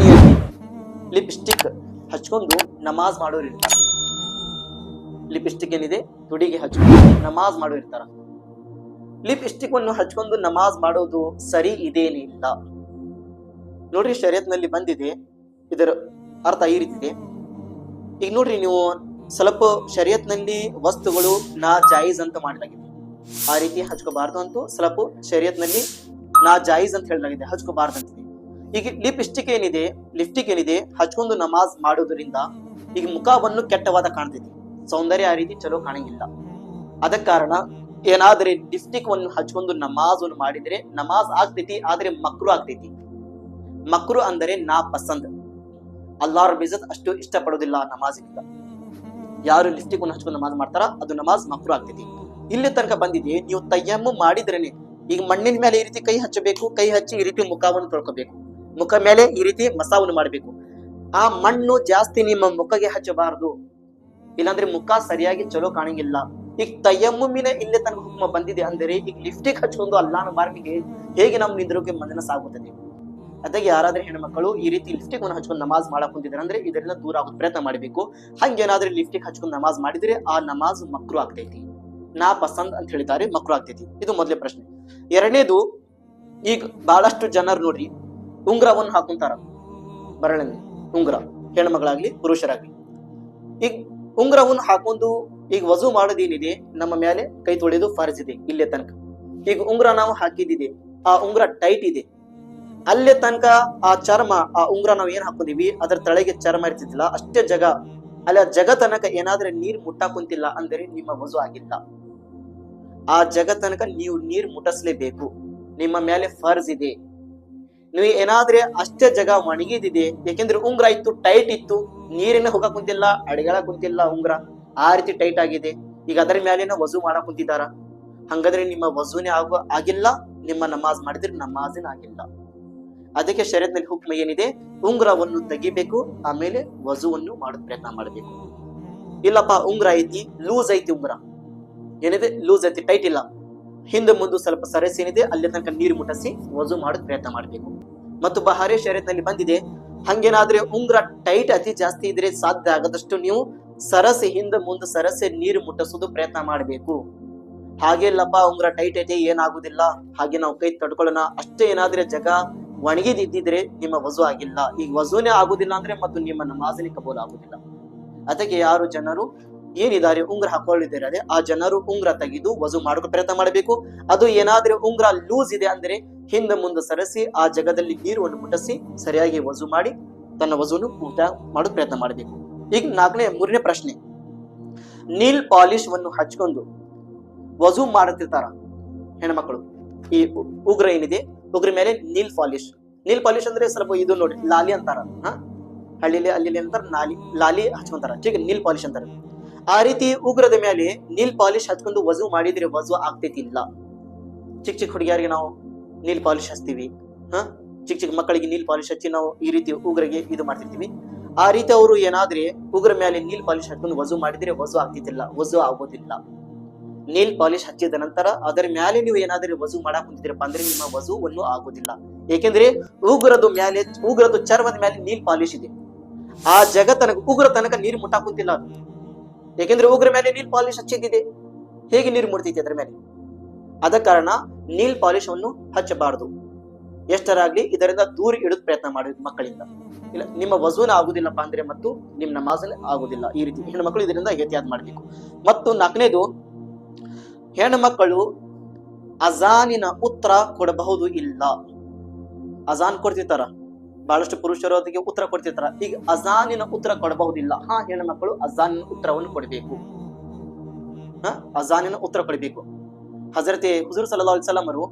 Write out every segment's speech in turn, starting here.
ಕೊನೆಯಲ್ಲಿ ಲಿಪ್ಸ್ಟಿಕ್ ಹಚ್ಕೊಂಡು ನಮಾಜ್ ಮಾಡೋರು ಇರ್ತಾರ. ಲಿಪ್ಸ್ಟಿಕ್ ಏನಿದೆ ತುಡಿಗೆ ಹಚ್ಕೊಂಡು ನಮಾಜ್ ಮಾಡೋರು ಇರ್ತಾರ. ಲಿಪ್ಸ್ಟಿಕ್ ಅನ್ನು ಹಚ್ಕೊಂಡು ನಮಾಜ್ ಮಾಡೋದು ಸರಿ ಇದೇನಿಲ್ಲ. ನೋಡ್ರಿ, ಶರೀಯತ್ನಲ್ಲಿ ಬಂದಿದೆ, ಇದರ ಅರ್ಥ ಈ ರೀತಿ ಇದೆ. ಈಗ ನೋಡ್ರಿ, ನೀವು ಸ್ವಲ್ಪ ಶರೀಯತ್ನಲ್ಲಿ ವಸ್ತುಗಳು ನಾ ಜಾಯಿಜ್ ಅಂತ ಮಾಡಲಾಗಿದೆ, ಆ ರೀತಿ ಹಚ್ಕೋಬಾರ್ದು ಅಂತೂ ಸ್ವಲ್ಪ ಶರೀಯತ್ನಲ್ಲಿ ನಾ ಜಾಯಿಜ್ ಅಂತ ಹೇಳಲಾಗಿದೆ, ಹಚ್ಕೋಬಾರ್ದು ಅಂತಿದೆ. ಈಗ ಲಿಪ್ಸ್ಟಿಕ್ ಏನಿದೆ ಹಚ್ಕೊಂಡು ನಮಾಜ್ ಮಾಡೋದ್ರಿಂದ ಈಗ ಮುಖವನ್ನು ಕೆಟ್ಟವಾದ ಕಾಣ್ತೈತಿ, ಸೌಂದರ್ಯ ಆ ರೀತಿ ಚಲೋ ಕಾಣಂಗಿಲ್ಲ. ಅದಕ್ಕೆ ಕಾರಣ ಏನಾದ್ರೆ ಲಿಪ್ಸ್ಟಿಕ್ ಅನ್ನು ಹಚ್ಕೊಂಡು ನಮಾಜ್ ಮಾಡಿದ್ರೆ ನಮಾಜ್ ಆಗ್ತೈತಿ, ಆದ್ರೆ ಮಕ್ರು ಆಗ್ತೈತಿ. ಮಕ್ರು ಅಂದರೆ ನಾ ಪಸಂದ್, ಅಲ್ಲಾಹ್ ರಬ್ಬುಲ್ ಇಜ್ಜತ್ ಅಷ್ಟು ಇಷ್ಟಪಡೋದಿಲ್ಲ ನಮಾಜಿನಿಂದ. ಯಾರು ಲಿಪ್ಸ್ಟಿಕ್ ಅನ್ನು ಹಚ್ಕೊಂಡು ನಮಾಜ್ ಮಾಡ್ತಾರ ಅದು ನಮಾಜ್ ಮಕ್ರು ಆಗ್ತೈತಿ. ಇಲ್ಲಿ ತನಕ ಬಂದಿದೆ, ನೀವು ತಯ್ಯಮ್ಮು ಮಾಡಿದ್ರೇನೆ ಈಗ ಮಣ್ಣಿನ ಮೇಲೆ ಈ ರೀತಿ ಕೈ ಹಚ್ಚಬೇಕು, ಕೈ ಹಚ್ಚಿ ಈ ರೀತಿ ಮುಖವನ್ನು ತೊಳ್ಕೋಬೇಕು, ಮುಖ ಮೇಲೆ ಈ ರೀತಿ ಮಸಾವನ್ನು ಮಾಡಬೇಕು. ಆ ಮಣ್ಣು ಜಾಸ್ತಿ ನಿಮ್ಮ ಮುಖಗೆ ಹಚ್ಚಬಾರದು, ಇಲ್ಲಾಂದ್ರೆ ಮುಖ ಸರಿಯಾಗಿ ಚಲೋ ಕಾಣಂಗಿಲ್ಲ. ಈಗ ತಯ್ಯಮ್ಮುಮಿನ ಇಲ್ಲೇ ತನಕ ಹುಕ್ಮ ಬಂದಿದೆ ಅಂದರೆ ಈಗ ಲಿಪ್ಸ್ಟಿಕ್ ಹಚ್ಕೊಂಡು ಅಲ್ಲಾಹನ ಬಾರ್ಮಿಗೆ ಹೇಗೆ ನಮ್ಮ ನಿದ್ರೋಗೆ ಮನನ ಸಾಗುತ್ತದೆ. ಅದಕ್ಕೆ ಯಾರಾದ್ರೂ ಹೆಣ್ಮಕ್ಕಳು ಈ ರೀತಿ ಲಿಪ್ಸ್ಟಿಕ್ ಅನ್ನು ಹಚ್ಕೊಂಡು ನಮಾಜ್ ಮಾಡಕ್ ಕುಂತಿದ್ರೆ ಅಂದ್ರೆ ಇದರಿಂದ ದೂರ ಆಗೋ ಪ್ರಯತ್ನ ಮಾಡಬೇಕು. ಹಂಗೇನಾದ್ರೂ ಲಿಪ್ಸ್ಟಿಕ್ ಹಚ್ಕೊಂಡು ನಮಾಜ್ ಮಾಡಿದ್ರೆ ಆ ನಮಾಜ್ ಮಕ್ರು ಆಗ್ತೈತಿ, ನಾ ಪಸಂದ್ ಅಂತ ಹೇಳಿದ್ದಾರೆ, ಮಕ್ರು ಆಗ್ತೈತಿ. ಇದು ಮೊದಲೇ ಪ್ರಶ್ನೆ. ಎರಡನೇದು, ಈಗ ಬಹಳಷ್ಟು ಜನರು ನೋಡ್ರಿ ಉಂಗ್ರವನ್ನು ಹಾಕೊಂತಾರ, ಬರಳಲ್ಲಿ ಉಂಗ್ರ, ಹೆಣ್ಮಗಳಾಗ್ಲಿ ಪುರುಷರಾಗ್ಲಿ. ಈಗ ಉಂಗ್ರವನ್ನು ಹಾಕೊಂಡು ಈಗ ವಜು ಮಾಡೋದೇನಿದೆ ನಮ್ಮ ಮೇಲೆ ಕೈ ತೊಳೆದು ಫರ್ಜ್ ಇದೆ ಇಲ್ಲೇ ತನಕ. ಈಗ ಉಂಗ್ರ ನಾವು ಹಾಕಿದ್ದಿದೆ, ಆ ಉಂಗ್ರ ಟೈಟ್ ಇದೆ, ಅಲ್ಲೇ ತನಕ ಆ ಚರ್ಮ, ಆ ಉಂಗ್ರ ನಾವು ಏನ್ ಹಾಕೊಂಡಿವಿ ಅದರ ತಳೆಗೆ ಚರ್ಮ ಇರ್ತಿದ್ದಿಲ್ಲ, ಅಷ್ಟೇ ಜಗ, ಅಲ್ಲಿ ಆ ಜಗ ತನಕ ಏನಾದ್ರೆ ನೀರ್ ಮುಟ್ಟಾಕುಂತಿಲ್ಲ ಅಂದರೆ ನಿಮ್ಮ ವಜು ಆಗಿಲ್ಲ. ಆ ಜಗ ತನಕ ನೀವು ನೀರ್ ಮುಟ್ಟಿಸ್ಲೇಬೇಕು, ನಿಮ್ಮ ಮೇಲೆ ಫರ್ಜ್ ಇದೆ. ನೀವು ಏನಾದ್ರೆ ಅಷ್ಟೇ ಜಗ ಒಣಗಿದಿದೆ, ಯಾಕೆಂದ್ರೆ ಉಂಗ್ರ ಇತ್ತು, ಟೈಟ್ ಇತ್ತು, ನೀರಿನ ಹೋಗಕ್ ಕುಂತಿಲ್ಲ, ಅಡಿಗೆಳಕ್ ಕುಂತಿಲ್ಲ, ಉಂಗ್ರ ಆ ರೀತಿ ಟೈಟ್ ಆಗಿದೆ, ಈಗ ಅದರ ಮೇಲೆ ವಜು ಮಾಡಕ್ ಕುಂತಿದಾರ, ಹಂಗಾದ್ರೆ ನಿಮ್ಮ ವಜುನೇ ಆಗಿಲ್ಲ, ನಿಮ್ಮ ನಮಾಜ್ ಮಾಡಿದ್ರೆ ನಮಾಜಿನ ಆಗಿಲ್ಲ. ಅದಕ್ಕೆ ಶರೀಯತ್ನಲ್ಲಿ ಹುಕ್ಮ ಏನಿದೆ, ಉಂಗ್ರವನ್ನು ತೆಗಿಬೇಕು, ಆಮೇಲೆ ವಜುವನ್ನು ಮಾಡೋದ್ ಪ್ರಯತ್ನ ಮಾಡಬೇಕು. ಇಲ್ಲಪ್ಪ ಉಂಗ್ರ ಐತಿ, ಲೂಸ್ ಐತಿ, ಉಂಗ್ರ ಏನಿದೆ ಲೂಸ್ ಐತಿ, ಟೈಟ್ ಇಲ್ಲ, ಹಿಂದೆ ಮುಂದೆ ಸ್ವಲ್ಪ ಸರಸ್ ಏನಿದೆ ಅಲ್ಲಿ ತನಕ ನೀರು ಮುಟ್ಟಿಸಿ ವಜು ಮಾಡೋದ್ ಪ್ರಯತ್ನ ಮಾಡಬೇಕು. ಮತ್ತು ಬಹಾರಿ ಶರೀಯತ್ನಲ್ಲಿ ಬಂದಿದೆ, ಹಂಗೇನಾದ್ರೆ ಉಂಗ್ರ ಟೈಟ್ ಅತಿ ಜಾಸ್ತಿ ಇದ್ರೆ ಸಾಧ್ಯ ಆಗದಷ್ಟು ನೀವು ಸರಸೆ ಹಿಂದೆ ಮುಂದೆ ಸರಸೆ ನೀರು ಮುಟ್ಟಿಸೋದು ಪ್ರಯತ್ನ ಮಾಡಬೇಕು. ಹಾಗೆ ಇಲ್ಲಪ್ಪ ಉಂಗ್ರ ಟೈಟ್ ಐತೆ ಏನಾಗುದಿಲ್ಲ, ಹಾಗೆ ನಾವು ಕೈ ತಡ್ಕೊಳ್ಳೋಣ, ಅಷ್ಟೇ ಏನಾದ್ರೆ ಜಗ ಒಣಗಿದಿದ್ದಿದ್ರೆ ನಿಮ್ಮ ವಜು ಆಗಿಲ್ಲ. ಈಗ ವಜುನೇ ಆಗುದಿಲ್ಲ ಅಂದ್ರೆ ಮತ್ತು ನಿಮ್ಮ ನಮಾಜನೇ ಕಬೂಲ್ ಆಗುದಿಲ್ಲ. ಅದಕ್ಕೆ ಯಾರು ಜನರು ಏನಿದ್ದಾರೆ ಉಂಗ್ರ ಹಾಕೊಳ್ಳಿದ್ದಾರೆ ಆ ಜನರು ಉಂಗ್ರ ತೆಗೆದು ವಜು ಮಾಡೋಕೆ ಪ್ರಯತ್ನ ಮಾಡಬೇಕು. ಅದು ಏನಾದ್ರೆ ಉಂಗ್ರ ಲೂಸ್ ಇದೆ ಅಂದ್ರೆ ಹಿಂದೆ ಮುಂದೆ ಸರಿಸಿ ಆ ಜಗದಲ್ಲಿ ನೀರನ್ನು ಮುಟ್ಟಿಸಿ ಸರಿಯಾಗಿ ವಜು ಮಾಡಿ ತನ್ನ ವಜುವನ್ನು ಪೂರ್ತಿ ಮಾಡೋಕೆ ಪ್ರಯತ್ನ ಮಾಡಬೇಕು. ಈಗ ಮೂರನೇ ಪ್ರಶ್ನೆ, ನೀಲ್ ಪಾಲಿಶ್ ವನ್ನು ಹಚ್ಕೊಂಡು ವಜು ಮಾಡುತ್ತಿರ್ತಾರ ಹೆಣ್ಮಕ್ಳು. ಈ ಉಗ್ರ ಏನಿದೆ ಉಗ್ರ ಮೇಲೆ ನೀಲ್ ಪಾಲಿಶ್ ಅಂದ್ರೆ ಸ್ವಲ್ಪ ಇದು ನೋಡಿ ಲಾಲಿ ಅಂತಾರ, ಹಳ್ಳಿಲಿ ಅಲ್ಲಿ ಅಂತಾರ ಲಾಲಿ ಹಚ್ಕೊಂತಾರ, ठीक ನೀಲ್ ಪಾಲಿಶ್ ಅಂತಾರ. ಆ ರೀತಿ ಉಗ್ರದ ಮೇಲೆ ನೀಲ್ ಪಾಲಿಶ್ ಹಚ್ಕೊಂಡು ವಜು ಮಾಡಿದ್ರೆ ವಜು ಆಗ್ತೈತಿಲ್ಲ. ಚಿಕ್ಕ ಹುಡುಗಿಯರಿಗೆ ನಾವು ನೀಲ್ ಪಾಲಿಶ್ ಹಚ್ತೀವಿ, ಚಿಕ್ಕ ಮಕ್ಕಳಿಗೆ ನೀಲ್ ಪಾಲಿಶ್ ಹಚ್ಚಿ ನಾವು ಈ ರೀತಿ ಉಗ್ರಿಗೆ ಇದು ಮಾಡ್ತಿರ್ತೀವಿ. ಆ ರೀತಿ ಅವರು ಏನಾದ್ರೆ ಉಗ್ರ ಮೇಲೆ ನೀಲ್ ಪಾಲಿಶ್ ಹಚ್ಕೊಂಡು ವಜು ಮಾಡಿದ್ರೆ ವಜು ಆಗ್ತಿದ್ದಿಲ್ಲ, ವಜು ಆಗೋದಿಲ್ಲ. ನೀಲ್ ಪಾಲಿಶ್ ಹಚ್ಚಿದ ನಂತರ ಅದರ ಮೇಲೆ ನೀವು ಏನಾದ್ರೆ ವಜು ಮಾಡಕ್ ಕುಂತಿದ್ರಪ್ಪ ಅಂದ್ರೆ ನಿಮ್ಮ ವಜುವನ್ನು ಆಗೋದಿಲ್ಲ. ಏಕೆಂದ್ರೆ ಉಗ್ರದು ಚರ್ಮದ ಮೇಲೆ ನೀಲ್ ಪಾಲಿಶ್ ಇದೆ, ಆ ಉಗ್ರ ತನಕ ನೀರು ಮುಟ್ಟಾಕ್ ಕುಂತಿಲ್ಲ ಅದು, ಯಾಕೆಂದ್ರೆ ಉಗ್ರ ಮೇಲೆ ನೀಲ್ ಪಾಲಿಶ್ ಹಚ್ಚಿದ್ದಿದೆ, ಹೇಗೆ ನೀರು ಮುಟ್ತೈತಿ ಅದರ ಮೇಲೆ. ಅದ ಕಾರಣ ನೀಲ್ ಪಾಲಿಶ್ ಅನ್ನು ಹಚ್ಚಬಾರದು. ಎಷ್ಟರಾಗ್ಲಿ ಇದರಿಂದ ದೂರ ಇಡೋದ್ ಪ್ರಯತ್ನ ಮಾಡಿ ಮಕ್ಕಳಿಂದ. ಇಲ್ಲ ನಿಮ್ಮ ವಜೂನ ಆಗುದಿಲ್ಲಪ್ಪ ಅಂದ್ರೆ ಮತ್ತು ನಿಮ್ ನಮಾಜ್ ಆಗುದಿಲ್ಲ. ಈ ರೀತಿ ಹೆಣ್ಣು ಮಕ್ಕಳು ಇದರಿಂದ ಎಹತಿಯಾತ್ ಮಾಡ್ಬೇಕು. ಮತ್ತು ನಾಲ್ಕನೇದು, ಹೆಣ್ಣು ಮಕ್ಕಳು ಅಜಾನಿನ ಉತ್ತರ ಕೊಡಬಹುದು ಇಲ್ಲ. ಅಜಾನ್ ಕೊಡ್ತಿರ್ತಾರ, ಬಹಳಷ್ಟು ಪುರುಷರು ಅದಕ್ಕೆ ಉತ್ತರ ಕೊಡ್ತಿರ್ತಾರ. ಈಗ ಅಜಾನಿನ ಉತ್ತರ ಕೊಡಬಹುದಿಲ್ಲ, ಹೆಣ್ಣು ಮಕ್ಕಳು ಅಜಾನಿನ ಉತ್ತರವನ್ನು ಕೊಡಬೇಕು. ಅಜಾನಿನ ಉತ್ತರ ಕೊಡಬೇಕು. ಹಜರತೆ ಹುಜೂರ್ ಸಲ್ಲಲ್ಲಾಹು ಅಲೈಹಿ ವಸಲ್ಲಂ ಅವರು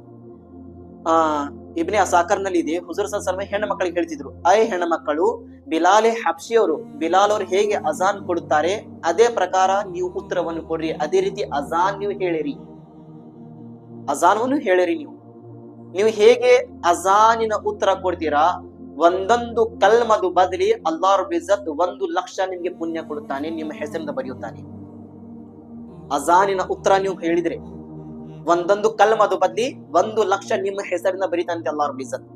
ಇಬ್ನೆ ಅಸಾಕರ್ ನಲ್ಲಿ ಇದೆ, ಹುಜೂರ್ ಸಲ್ಲಲ್ಲಾಹು ಅಲೈಹಿ ವಸಲ್ಲಂ ಹೆಣ್ಣು ಮಕ್ಕಳಿಗೆ ಹೇಳ್ತಿದ್ರು, ಹೆಣ್ಣು ಮಕ್ಕಳು ಬಿಲಾಲೆ ಹಬ್ಶಿ ಅವರು, ಬಿಲಾಲ್ ಅವರು ಹೇಗೆ ಅಜಾನ್ ಕೊಡುತ್ತಾರೆ ಅದೇ ಪ್ರಕಾರ ನೀವು ಉತ್ತರವನ್ನು ಕೊಡ್ರಿ, ಅದೇ ರೀತಿ ಅಜಾನ್ ನೀವು ಹೇಳಿರಿ, ಅಜಾನವನ್ನು ಹೇಳಿರಿ. ನೀವು ಹೇಗೆ ಅಜಾನಿನ ಉತ್ತರ ಕೊಡ್ತೀರಾ, ಒಂದೊಂದು ಕಲ್ಮದು ಬದಲಿ ಅಲ್ಲಾಹ್ ರಬ್ಬುಲ್ ಇಜ್ಜತ್ 1,00,000 ನಿಮ್ಗೆ ಪುಣ್ಯ ಕೊಡುತ್ತಾನೆ, ನಿಮ್ಮ ಹೆಸರಿಂದ ಬರೆಯುತ್ತಾನೆ. ಅಜಾನಿನ ಉತ್ತರ ನೀವು ಹೇಳಿದ್ರೆ ಒಂದೊಂದು ಕಲ್ಮದು ಬದಲಿ 1,00,000 ನಿಮ್ಮ ಹೆಸರಿಂದ ಬರೀತಾನೆ ಅಲ್ಲಾಹ್ ರಬ್ಬುಲ್ ಇಜ್ಜತ್.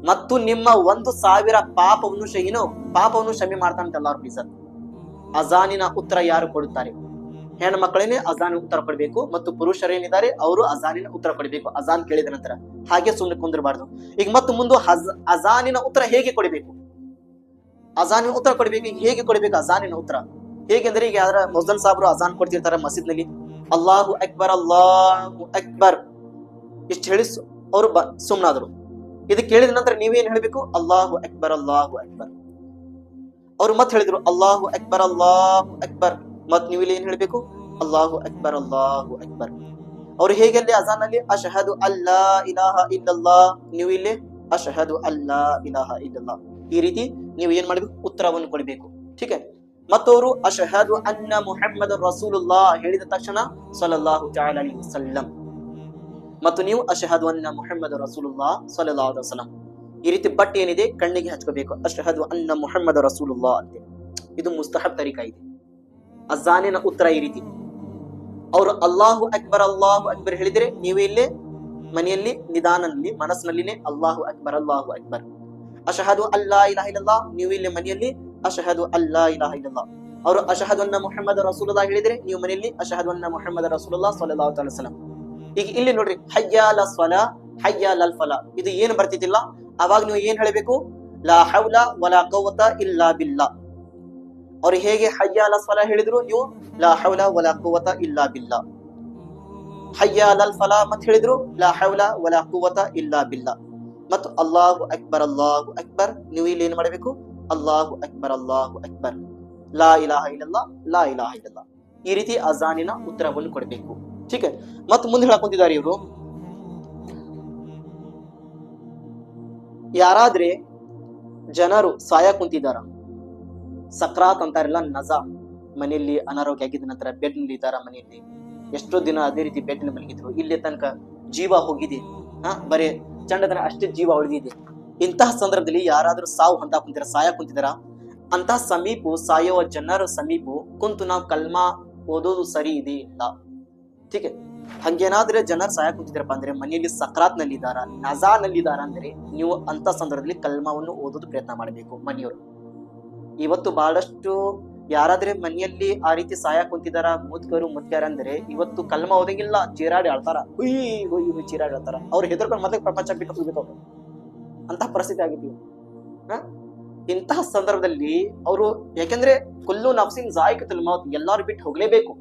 ಮತ್ತು ನಿಮ್ಮ 1,000 ಪಾಪವನ್ನು ಕ್ಷಮೆ ಮಾಡ್ತಾನಂತ ಎಲ್ಲಾರು ಪ್ಲೀಸ್. ಅಜಾನಿನ ಉತ್ತರ ಯಾರು ಕೊಡುತ್ತಾರೆ? ಹೆಣ್ಣು ಮಕ್ಕಳೇನೆ ಅಜಾನ್ ಉತ್ತರ ಕೊಡಬೇಕು ಮತ್ತು ಪುರುಷರೇನಿದ್ದಾರೆ ಅವರು ಅಜಾನಿನ ಉತ್ತರ ಕೊಡಬೇಕು. ಅಜಾನ್ ಕೇಳಿದ ನಂತರ ಹಾಗೆ ಸುಮ್ಮನೆ ಕುಂದಿರಬಾರ್ದು. ಈಗ ಮತ್ತು ಮುಂದೆ ಅಜಾನಿನ ಉತ್ತರ ಹೇಗೆ ಕೊಡಬೇಕು? ಅಜಾನಿನ ಉತ್ತರ ಕೊಡಬೇಕು. ಹೇಗೆ ಕೊಡಬೇಕು ಅಜಾನಿನ ಉತ್ತರ? ಹೇಗೆಂದ್ರೆ ಈಗ ಯಾರ ಮೊಜನ್ ಸಾಬ್ರು ಅಜಾನ್ ಕೊಡ್ತಿರ್ತಾರೆ ಮಸೀದ್ ನಲ್ಲಿ, ಅಲ್ಲಾಹು ಅಕ್ಬರ್ ಇಷ್ಟು ಹೇಳಿ ಅವರು ಸುಮ್ನಾದ್ರು. ಇದು ಕೇಳಿದ ನಂತರ ನೀವೇನ್ ಹೇಳ್ಬೇಕು? ಅಲ್ಲಾಹು ಅಕ್ಬರ್. ಅವ್ರು ಮತ್ತೆ ಹೇಳಿದ್ರು ಅಲ್ಲಾಹು ಅಕ್ಬರ್. ಮತ್ ನೀವು ಇಲ್ಲಿ ಏನ್ ಹೇಳ್ಬೇಕು? ಅಲ್ಲಾಹು ಅಕ್ಬರ್. ಅವ್ರು ಹೇಗೆ ಅಲ್ಲಿ ಅಜಾನ್ ನಲ್ಲಿ ಅಶ್ಹದು ಅಲ್ಲಾ ಇಲಾಹ ಇಲ್ಲಲ್ಲಾಹ್, ನೀವು ಇಲ್ಲಿ ಅಶ್ಹದು ಅಲ್ಲಾ ಇಲಾಹ ಇಲ್ಲಲ್ಲಾಹ್. ಈ ರೀತಿ ನೀವು ಏನ್ ಮಾಡ್ಬೇಕು? ಉತ್ತರವನ್ನು ಕೊಡಬೇಕು. ठीक है. ಮತ್ತವರು ಅಶ್ಹದು ಅನ್ನ ಮುಹಮ್ಮದ್ ರಸೂಲುಲ್ಲಾಹ್ ಹೇಳಿದ ತಕ್ಷಣ ಸಲ್ಲಲ್ಲಾಹು ತಆಲಾ ಅಲೈಹಿ ವಸಲ್ಲಂ, ಮತ್ತು ನೀವು ಅಶ್ಹದು ಅನ್ನ ಮುಹಮ್ಮದ್ ರಸೂಲುಲ್ಲಾಹ್ ಸಲ್ಲಲ್ಲಾಹು ಅಲೈಹಿ ವಸಲ್ಲಂ ಈ ರೀತಿ ಬಟ್ ಏನಿದೆ ಕಣ್ಣಿಗೆ ಹಚ್ಕೋಬೇಕು. ಅಶ್ಹದು ಅನ್ನ ಮುಹಮ್ಮದ್ ರಸೂಲುಲ್ಲಾಹ್ ಅಂತ. ಇದು ಮುಸ್ತಹಬ್ ತರೀಕಾ ಇದೆ. ಅಜಾನಿನ ಉತ್ತರ ಈ ರೀತಿ. ಅವರು ಅಲ್ಲಾಹು ಅಕ್ಬರ್ ಹೇಳಿದ್ರೆ ನೀವು ಇಲ್ಲೇ ಮನೆಯಲ್ಲಿ ನಿಧಾನದಲ್ಲಿ ಮನಸ್ಸಿನಲ್ಲಿನೇ ಅಲ್ಲಾಹು ಅಕ್ಬರ್. ಅಶ್ಹದು ಅಲ್ಲಾ ಇಲಾಹ ಇಲ್ಲಲ್ಲಾಹ್, ನೀವು ಇಲ್ಲಿ ಮನೆಯಲ್ಲಿ ಅಶ್ಹದು ಅಲ್ಲಾ ಇಲಾಹ ಇಲ್ಲಲ್ಲಾಹ್. ಅವರು ಅಶ್ಹದು ಅನ್ನ ಮುಹಮ್ಮದ್ ರಸೂಲುಲ್ಲಾಹ್ ಹೇಳಿದ್ರೆ ನೀವು ಮನೆಯಲ್ಲಿ ಅಶ್ಹದು ಅನ್ನ ಮುಹಮ್ಮದ್ ರಸೂಲುಲ್ಲಾಹ್ ಸ್ವಲ್ಲಲ್ಲಾಹು ಅಲೈಹಿ ವಸಲ್ಲಂ. ಈಗ ಇಲ್ಲಿ ನೋಡ್ರಿ, ಹಯ್ಯ ಅಲ ಸ್ವಲಾ ಹಯ್ಯ ಅಲಲ್ ಫಲಾ, ಇದು ಏನು ಬರ್ತಿದ್ದಿಲ್ಲ. ಅವಾಗ ನೀವು ಏನ್ ಹೇಳಬೇಕು? ಲಾ ಹೌಲ ವಲಾ ಕುವ್ವತ ಇಲ್ಲಾ ಬಿಲ್ಲಾ. ಅವ್ರು ಹೇಗೆ ಹಯ್ಯ ಅಲ ಸ್ವಲಾ ಹೇಳಿದ್ರು, ನೀವು ಲಾ ಹೌಲ ವಲಾ ಕುವ್ವತ ಇಲ್ಲಾ ಬಿಲ್ಲಾ. ಹಯ್ಯ ಅಲಲ್ ಫಲಾ ಮತ್ ಹೇಳಿದ್ರು ಲಾ ಹೌಲ ವಲಾ ಕುವ್ವತ ಇಲ್ಲಾ ಬಿಲ್ಲಾ. ಮತ್ತು ಅಲ್ಲಾಹು ಅಕ್ಬರ್ ನೀವು ಇಲ್ಲಿ ಏನ್ ಮಾಡಬೇಕು? ಅಲ್ಲಾಹು ಅಕ್ಬರ್ ಲಾ ಇಲಾಹ ಇಲ್ಲಲ್ಲಾಹ್. ಈ ರೀತಿ ಅಜಾನಿನ ಉತ್ತರವನ್ನು ಕೊಡಬೇಕು. ठीक है. ಮತ್ತು ಮುಂದೆ ಹೇಳಕೊಂತಿದ್ದಾರೆ ಇವರು, ಯಾರಾದ್ರೆ ಜನರು ಸಾಯ ಕುಂತಿದ್ದಾರ, ಸಕ್ರಾತ್ ಅಂತಾರಲ್ಲ, ನಜಾ, ಮನೆಯಲ್ಲಿ ಅನಾರೋಗ್ಯ ಆಗಿದ ನಂತರ ಬೆಡ್ ನಲ್ಲಿ ಇದ್ದಾರ, ಮನೆಯಲ್ಲಿ ಎಷ್ಟೋ ದಿನ ಅದೇ ರೀತಿ ಬೆಡ್ ನಲ್ಲಿ ಮಲಗಿದ್ರು, ಇಲ್ಲಿ ತನಕ ಜೀವ ಹೋಗಿದೆ, ಬರೇ ಚಂಡದನ ಅಷ್ಟೇ ಜೀವ ಉಳಿದಿದೆ. ಇಂತಹ ಸಂದರ್ಭದಲ್ಲಿ ಯಾರಾದ್ರೂ ಸಾವು ಅಂತ ಕುಂತಿರ, ಸಾಯ ಕುಂತಿದಾರ, ಅಂತ ಸಮೀಪ ಸಾಯುವ ಜನರ ಸಮೀಪ ಕುಂತು ನಾವು ಕಲ್ಮಾ ಓದೋದು ಸರಿ ಇದೆ ಇಲ್ಲ. ठीक है. ಹಂಗೇನಾದ್ರೆ ಜನರು ಸಾಯ ಕುಂತಿದ್ರಪ್ಪ ಅಂದ್ರೆ ಮನೆಯಲ್ಲಿ ಸಕ್ರಾತ್ ನಲ್ಲಿ ಇದ್ದಾರ, ನಜಾ ನಲ್ಲಿ ಇದ್ದಾರ ಅಂದ್ರೆ ನೀವು ಅಂತ ಸಂದರ್ಭದಲ್ಲಿ ಕಲ್ಮಾವನ್ನು ಓದೋದು ಪ್ರಯತ್ನ ಮಾಡಬೇಕು ಮನೆಯವರು. ಇವತ್ತು ಬಹಳಷ್ಟು ಯಾರಾದ್ರೆ ಮನೆಯಲ್ಲಿ ಆ ರೀತಿ ಸಾಯ ಕುಂತಿದಾರ, ಮುದ್ಕ್ಯಾರ ಅಂದ್ರೆ ಇವತ್ತು ಕಲ್ಮಾ ಓದಂಗಿಲ್ಲ, ಚೀರಾಡಿ ಆಳ್ತಾರ, ಹುಯ್ ಚೀರಾಡಿ ಆಳ್ತಾರ. ಅವ್ರು ಹೆದರ್ಕೊಂಡು ಮತ್ತೆ ಪ್ರಪಂಚ ಬಿಟ್ಟು ಹೋಗ್ಬೇಕು ಅವ್ರು. ಅಂತಹ ಪರಿಸ್ಥಿತಿ ಆಗಿದ್ದೀವಿ. ಇಂತಹ ಸಂದರ್ಭದಲ್ಲಿ ಅವರು, ಯಾಕೆಂದ್ರೆ ಕುಲ್ಲು ನಫ್ಸಿನ್ ಜಾಯಿಕತುಲ್ ಮೌತ್, ಎಲ್ಲಾರು ಬಿಟ್ಟು ಹೋಗ್ಲೇಬೇಕು.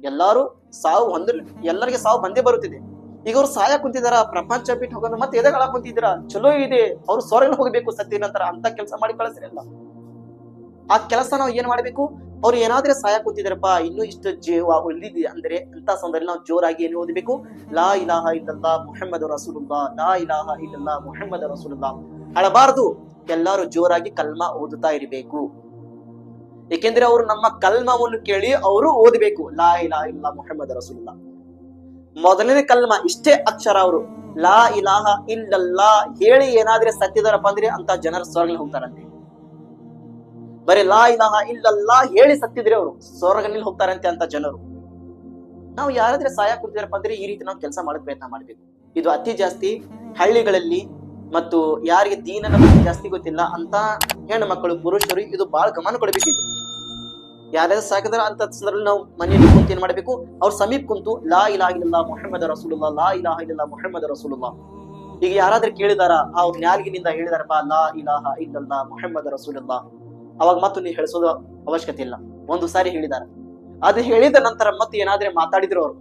ಎಲ್ಲಾರು ಸಾವು ಎಲ್ಲರಿಗೆ ಸಾವು ಬಂದೇ ಬರುತ್ತಿದೆ. ಈಗ ಅವ್ರು ಸಾಯ ಕುಂತಿದಾರ, ಪ್ರಪಂಚ ಬಿಟ್ಟು ಹೋಗೋದು ಮತ್ತೆ ಎದೆಗಳ ಕುಂತಿದ್ದೀರ, ಚಲೋ ಇದೆ, ಅವ್ರು ಸ್ವರ್ಗ ಹೋಗ್ಬೇಕು ಸತ್ಯ ನಂತರ, ಅಂತ ಕೆಲಸ ಮಾಡಿ ಕಳಿಸ್ರಲ್ಲ. ಆ ಕೆಲಸ ನಾವು ಏನ್ ಮಾಡ್ಬೇಕು? ಅವ್ರು ಏನಾದ್ರೆ ಸಾಯ ಕೂತಿದಾರಪ್ಪ, ಇನ್ನೂ ಇಷ್ಟು ಜೀವ ಉಳಿದಿದೆ ಅಂದ್ರೆ ಅಂತ ಸಂದರ್ಭದಲ್ಲಿ ನಾವು ಜೋರಾಗಿ ಏನು ಓದಬೇಕು? ಲಾ ಇಲಾಹ ಇಲ್ಲಲ್ಲಾಹ್ ಮುಹಮ್ಮದ್ ರಸೂಲುಲ್ಲಾಹ್, ಲಾ ಇಲಾಹ ಇಲ್ಲಲ್ಲಾಹ್ ಮುಹಮ್ಮದ್ ರಸೂಲುಲ್ಲಾಹ್. ಅಳಬಾರದು, ಎಲ್ಲಾರು ಜೋರಾಗಿ ಕಲ್ಮಾ ಓದುತ್ತಾ ಇರಬೇಕು. ಏಕೆಂದ್ರೆ ಅವರು ನಮ್ಮ ಕಲ್ಮವನ್ನು ಕೇಳಿ ಅವರು ಓದಬೇಕು, ಲಾ ಇಲಾಹ ಇಲ್ಲಲ್ಲಾಹ್ ಮುಹಮ್ಮದ್ ರಸೂಲುಲ್ಲಾಹ್. ಮೊದಲನೇ ಕಲ್ಮಾ ಇಷ್ಟೇ ಅಕ್ಷರ. ಅವರು ಲಾ ಇಲಾಹ ಇಲ್ಲಲ್ಲಾಹ್ ಹೇಳಿ ಏನಾದ್ರೆ ಸತ್ತಿದಾರಪ್ಪ ಅಂದ್ರೆ ಅಂತ ಜನರು ಸ್ವರ್ಗ ಹೋಗ್ತಾರಂತೆ. ಬರೀ ಲಾ ಇಲಾಹ ಇಲ್ಲಲ್ಲಾಹ್ ಹೇಳಿ ಸತ್ತಿದ್ರೆ ಅವರು ಸ್ವರ್ಗನಲ್ಲಿ ಹೋಗ್ತಾರಂತೆ ಅಂತ ಜನರು. ನಾವು ಯಾರಾದ್ರೆ ಸಾಯ ಕುಂತಿದಾರಪ್ಪ ಅಂದ್ರೆ ಈ ರೀತಿ ನಾವು ಕೆಲಸ ಮಾಡಕ್ ಪ್ರಯತ್ನ ಮಾಡ್ಬೇಕು. ಇದು ಅತಿ ಜಾಸ್ತಿ ಹಳ್ಳಿಗಳಲ್ಲಿ ಮತ್ತು ಯಾರಿಗೆ ದೀನನ ಬಗ್ಗೆ ಜಾಸ್ತಿ ಗೊತ್ತಿಲ್ಲ ಅಂತ ಹೆಣ್ಣು ಮಕ್ಕಳು, ಪುರುಷರು ಇದು ಬಹಳ ಗಮನ ಕೊಡಬೇಕು. ಇದು ಯಾರ್ಯಾರು ಸಾಕಿದಾರ ಅಂತ ಸಂದರ್ಭದಲ್ಲಿ ನಾವು ಮನೆಯಲ್ಲಿ ಕುಂತು ಏನ್ ಮಾಡ್ಬೇಕು? ಅವ್ರ ಸಮೀಪ ಕುಂತು ಲಾ ಇಲಾಹ ಇಲ್ಲಲ್ಲಾಹ್ ಮುಹಮ್ಮದ್ ರಸೂಲುಲ್ಲಾಹ್, ಲಾ ಇಲಾಹ ಇಲ್ಲಲ್ಲಾಹ್ ಮುಹಮ್ಮದ್ ರಸೂಲುಲ್ಲಾಹ್. ಈಗ ಯಾರಾದ್ರೂ ಕೇಳಿದಾರ, ಅವ್ರ ನ್ಯಾಲ್ಗಿನಿಂದ ಹೇಳಿದಾರಪ್ಪ ಲಾ ಇಲಾಹ ಇಲ್ಲಲ್ಲಾಹ್ ಮುಹಮ್ಮದ್ ರಸೂಲುಲ್ಲಾಹ್, ಅವಾಗ ಮತ್ತು ನೀವು ಹೇಳಿಸೋದು ಅವಶ್ಯಕತೆ ಇಲ್ಲ. ಒಂದು ಸಾರಿ ಹೇಳಿದಾರ, ಅದು ಹೇಳಿದ ನಂತರ ಮತ್ತೆ ಏನಾದ್ರೆ ಮಾತಾಡಿದ್ರು ಅವರು,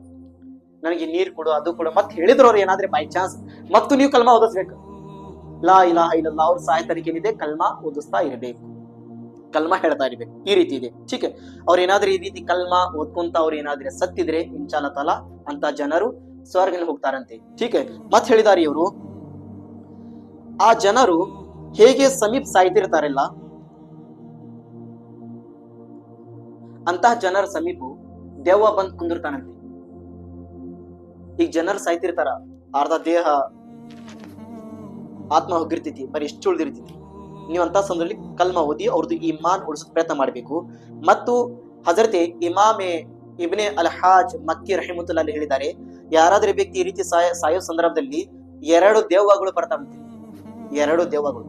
ನನಗೆ ನೀರು ಕೊಡು, ಅದು ಕೊಡು, ಮತ್ತೆ ಹೇಳಿದ್ರು ಅವ್ರು ಏನಾದ್ರೆ ಬೈ ಚಾನ್ಸ್ ಮತ್ತು ನೀವು ಕಲ್ಮಾ ಓದಿಸ್ಬೇಕು. ಲಾ ಇಲಾಹ ಇಲ್ಲಲ್ಲಾಹ್ ಅವ್ರ ಸಾಯತನಿಕೆ ಏನಿದೆ ಕಲ್ಮಾ ಓದಿಸ್ತಾ ಇರಬೇಕು, ಕಲ್ಮಾ ಹೇಳ್ತಾ ಇರ್ಬೇಕು. ಈ ರೀತಿ ಇದೆ. ठीक है. ಅವ್ರು ಏನಾದ್ರೂ ಈ ರೀತಿ ಕಲ್ಮಾ ಓದ್ಕೊಂತ ಅವ್ರು ಏನಾದ್ರೆ ಸತ್ತಿದ್ರೆ ಇನ್ಶಾಅಲ್ಲಾಹ್ ತಾಲಾ ಅಂತ ಜನರು ಸ್ವರ್ಗದಲ್ಲಿ ಹೋಗ್ತಾರಂತೆ. ठीक है. ಮತ್ ಹೇಳಿದಾರೆ ಇವರು, ಆ ಜನರು ಹೇಗೆ ಸಮೀಪ ಸಾಯ್ತಿರ್ತಾರಲ್ಲ ಅಂತಹ ಜನರ ಸಮೀಪ ದೆವ್ವ ಬಂದ್ ಕುಂದಿರ್ತಾನಂತೆ. ಈಗ ಜನರು ಸಾಯ್ತಿರ್ತಾರ, ಅರ್ಧ ದೇಹ ಆತ್ಮ ಹೋಗಿರ್ತೈತಿ, ಬರೀ ಇಷ್ಟು ಉಳಿದಿರ್ತೈತಿ. ನೀವು ಅಂತ ಸಂದರ್ಭದಲ್ಲಿ ಕಲ್ಮಾ ಓದಿ ಅವ್ರದ್ದು ಈಮಾನ್ ಉಳಿಸೋಕೆ ಪ್ರಯತ್ನ ಮಾಡಬೇಕು. ಮತ್ತು ಹಜರತೆ ಇಮಾಮೆ ಇಬ್ನೆ ಅಲ್ ಹಾಜ್ ಮಕ್ಕಿ ರಹಿಮತುಲ್ಲಾಹಿ ಹೇಳಿದ್ದಾರೆ, ಯಾರಾದ್ರೂ ವ್ಯಕ್ತಿ ಈ ರೀತಿ ಸಾಯೋ ಸಂದರ್ಭದಲ್ಲಿ 2 ದೆವ್ವಗಳು ಬರ್ತಾವಂತೆ. ಎರಡು ದೆವ್ವಗಳು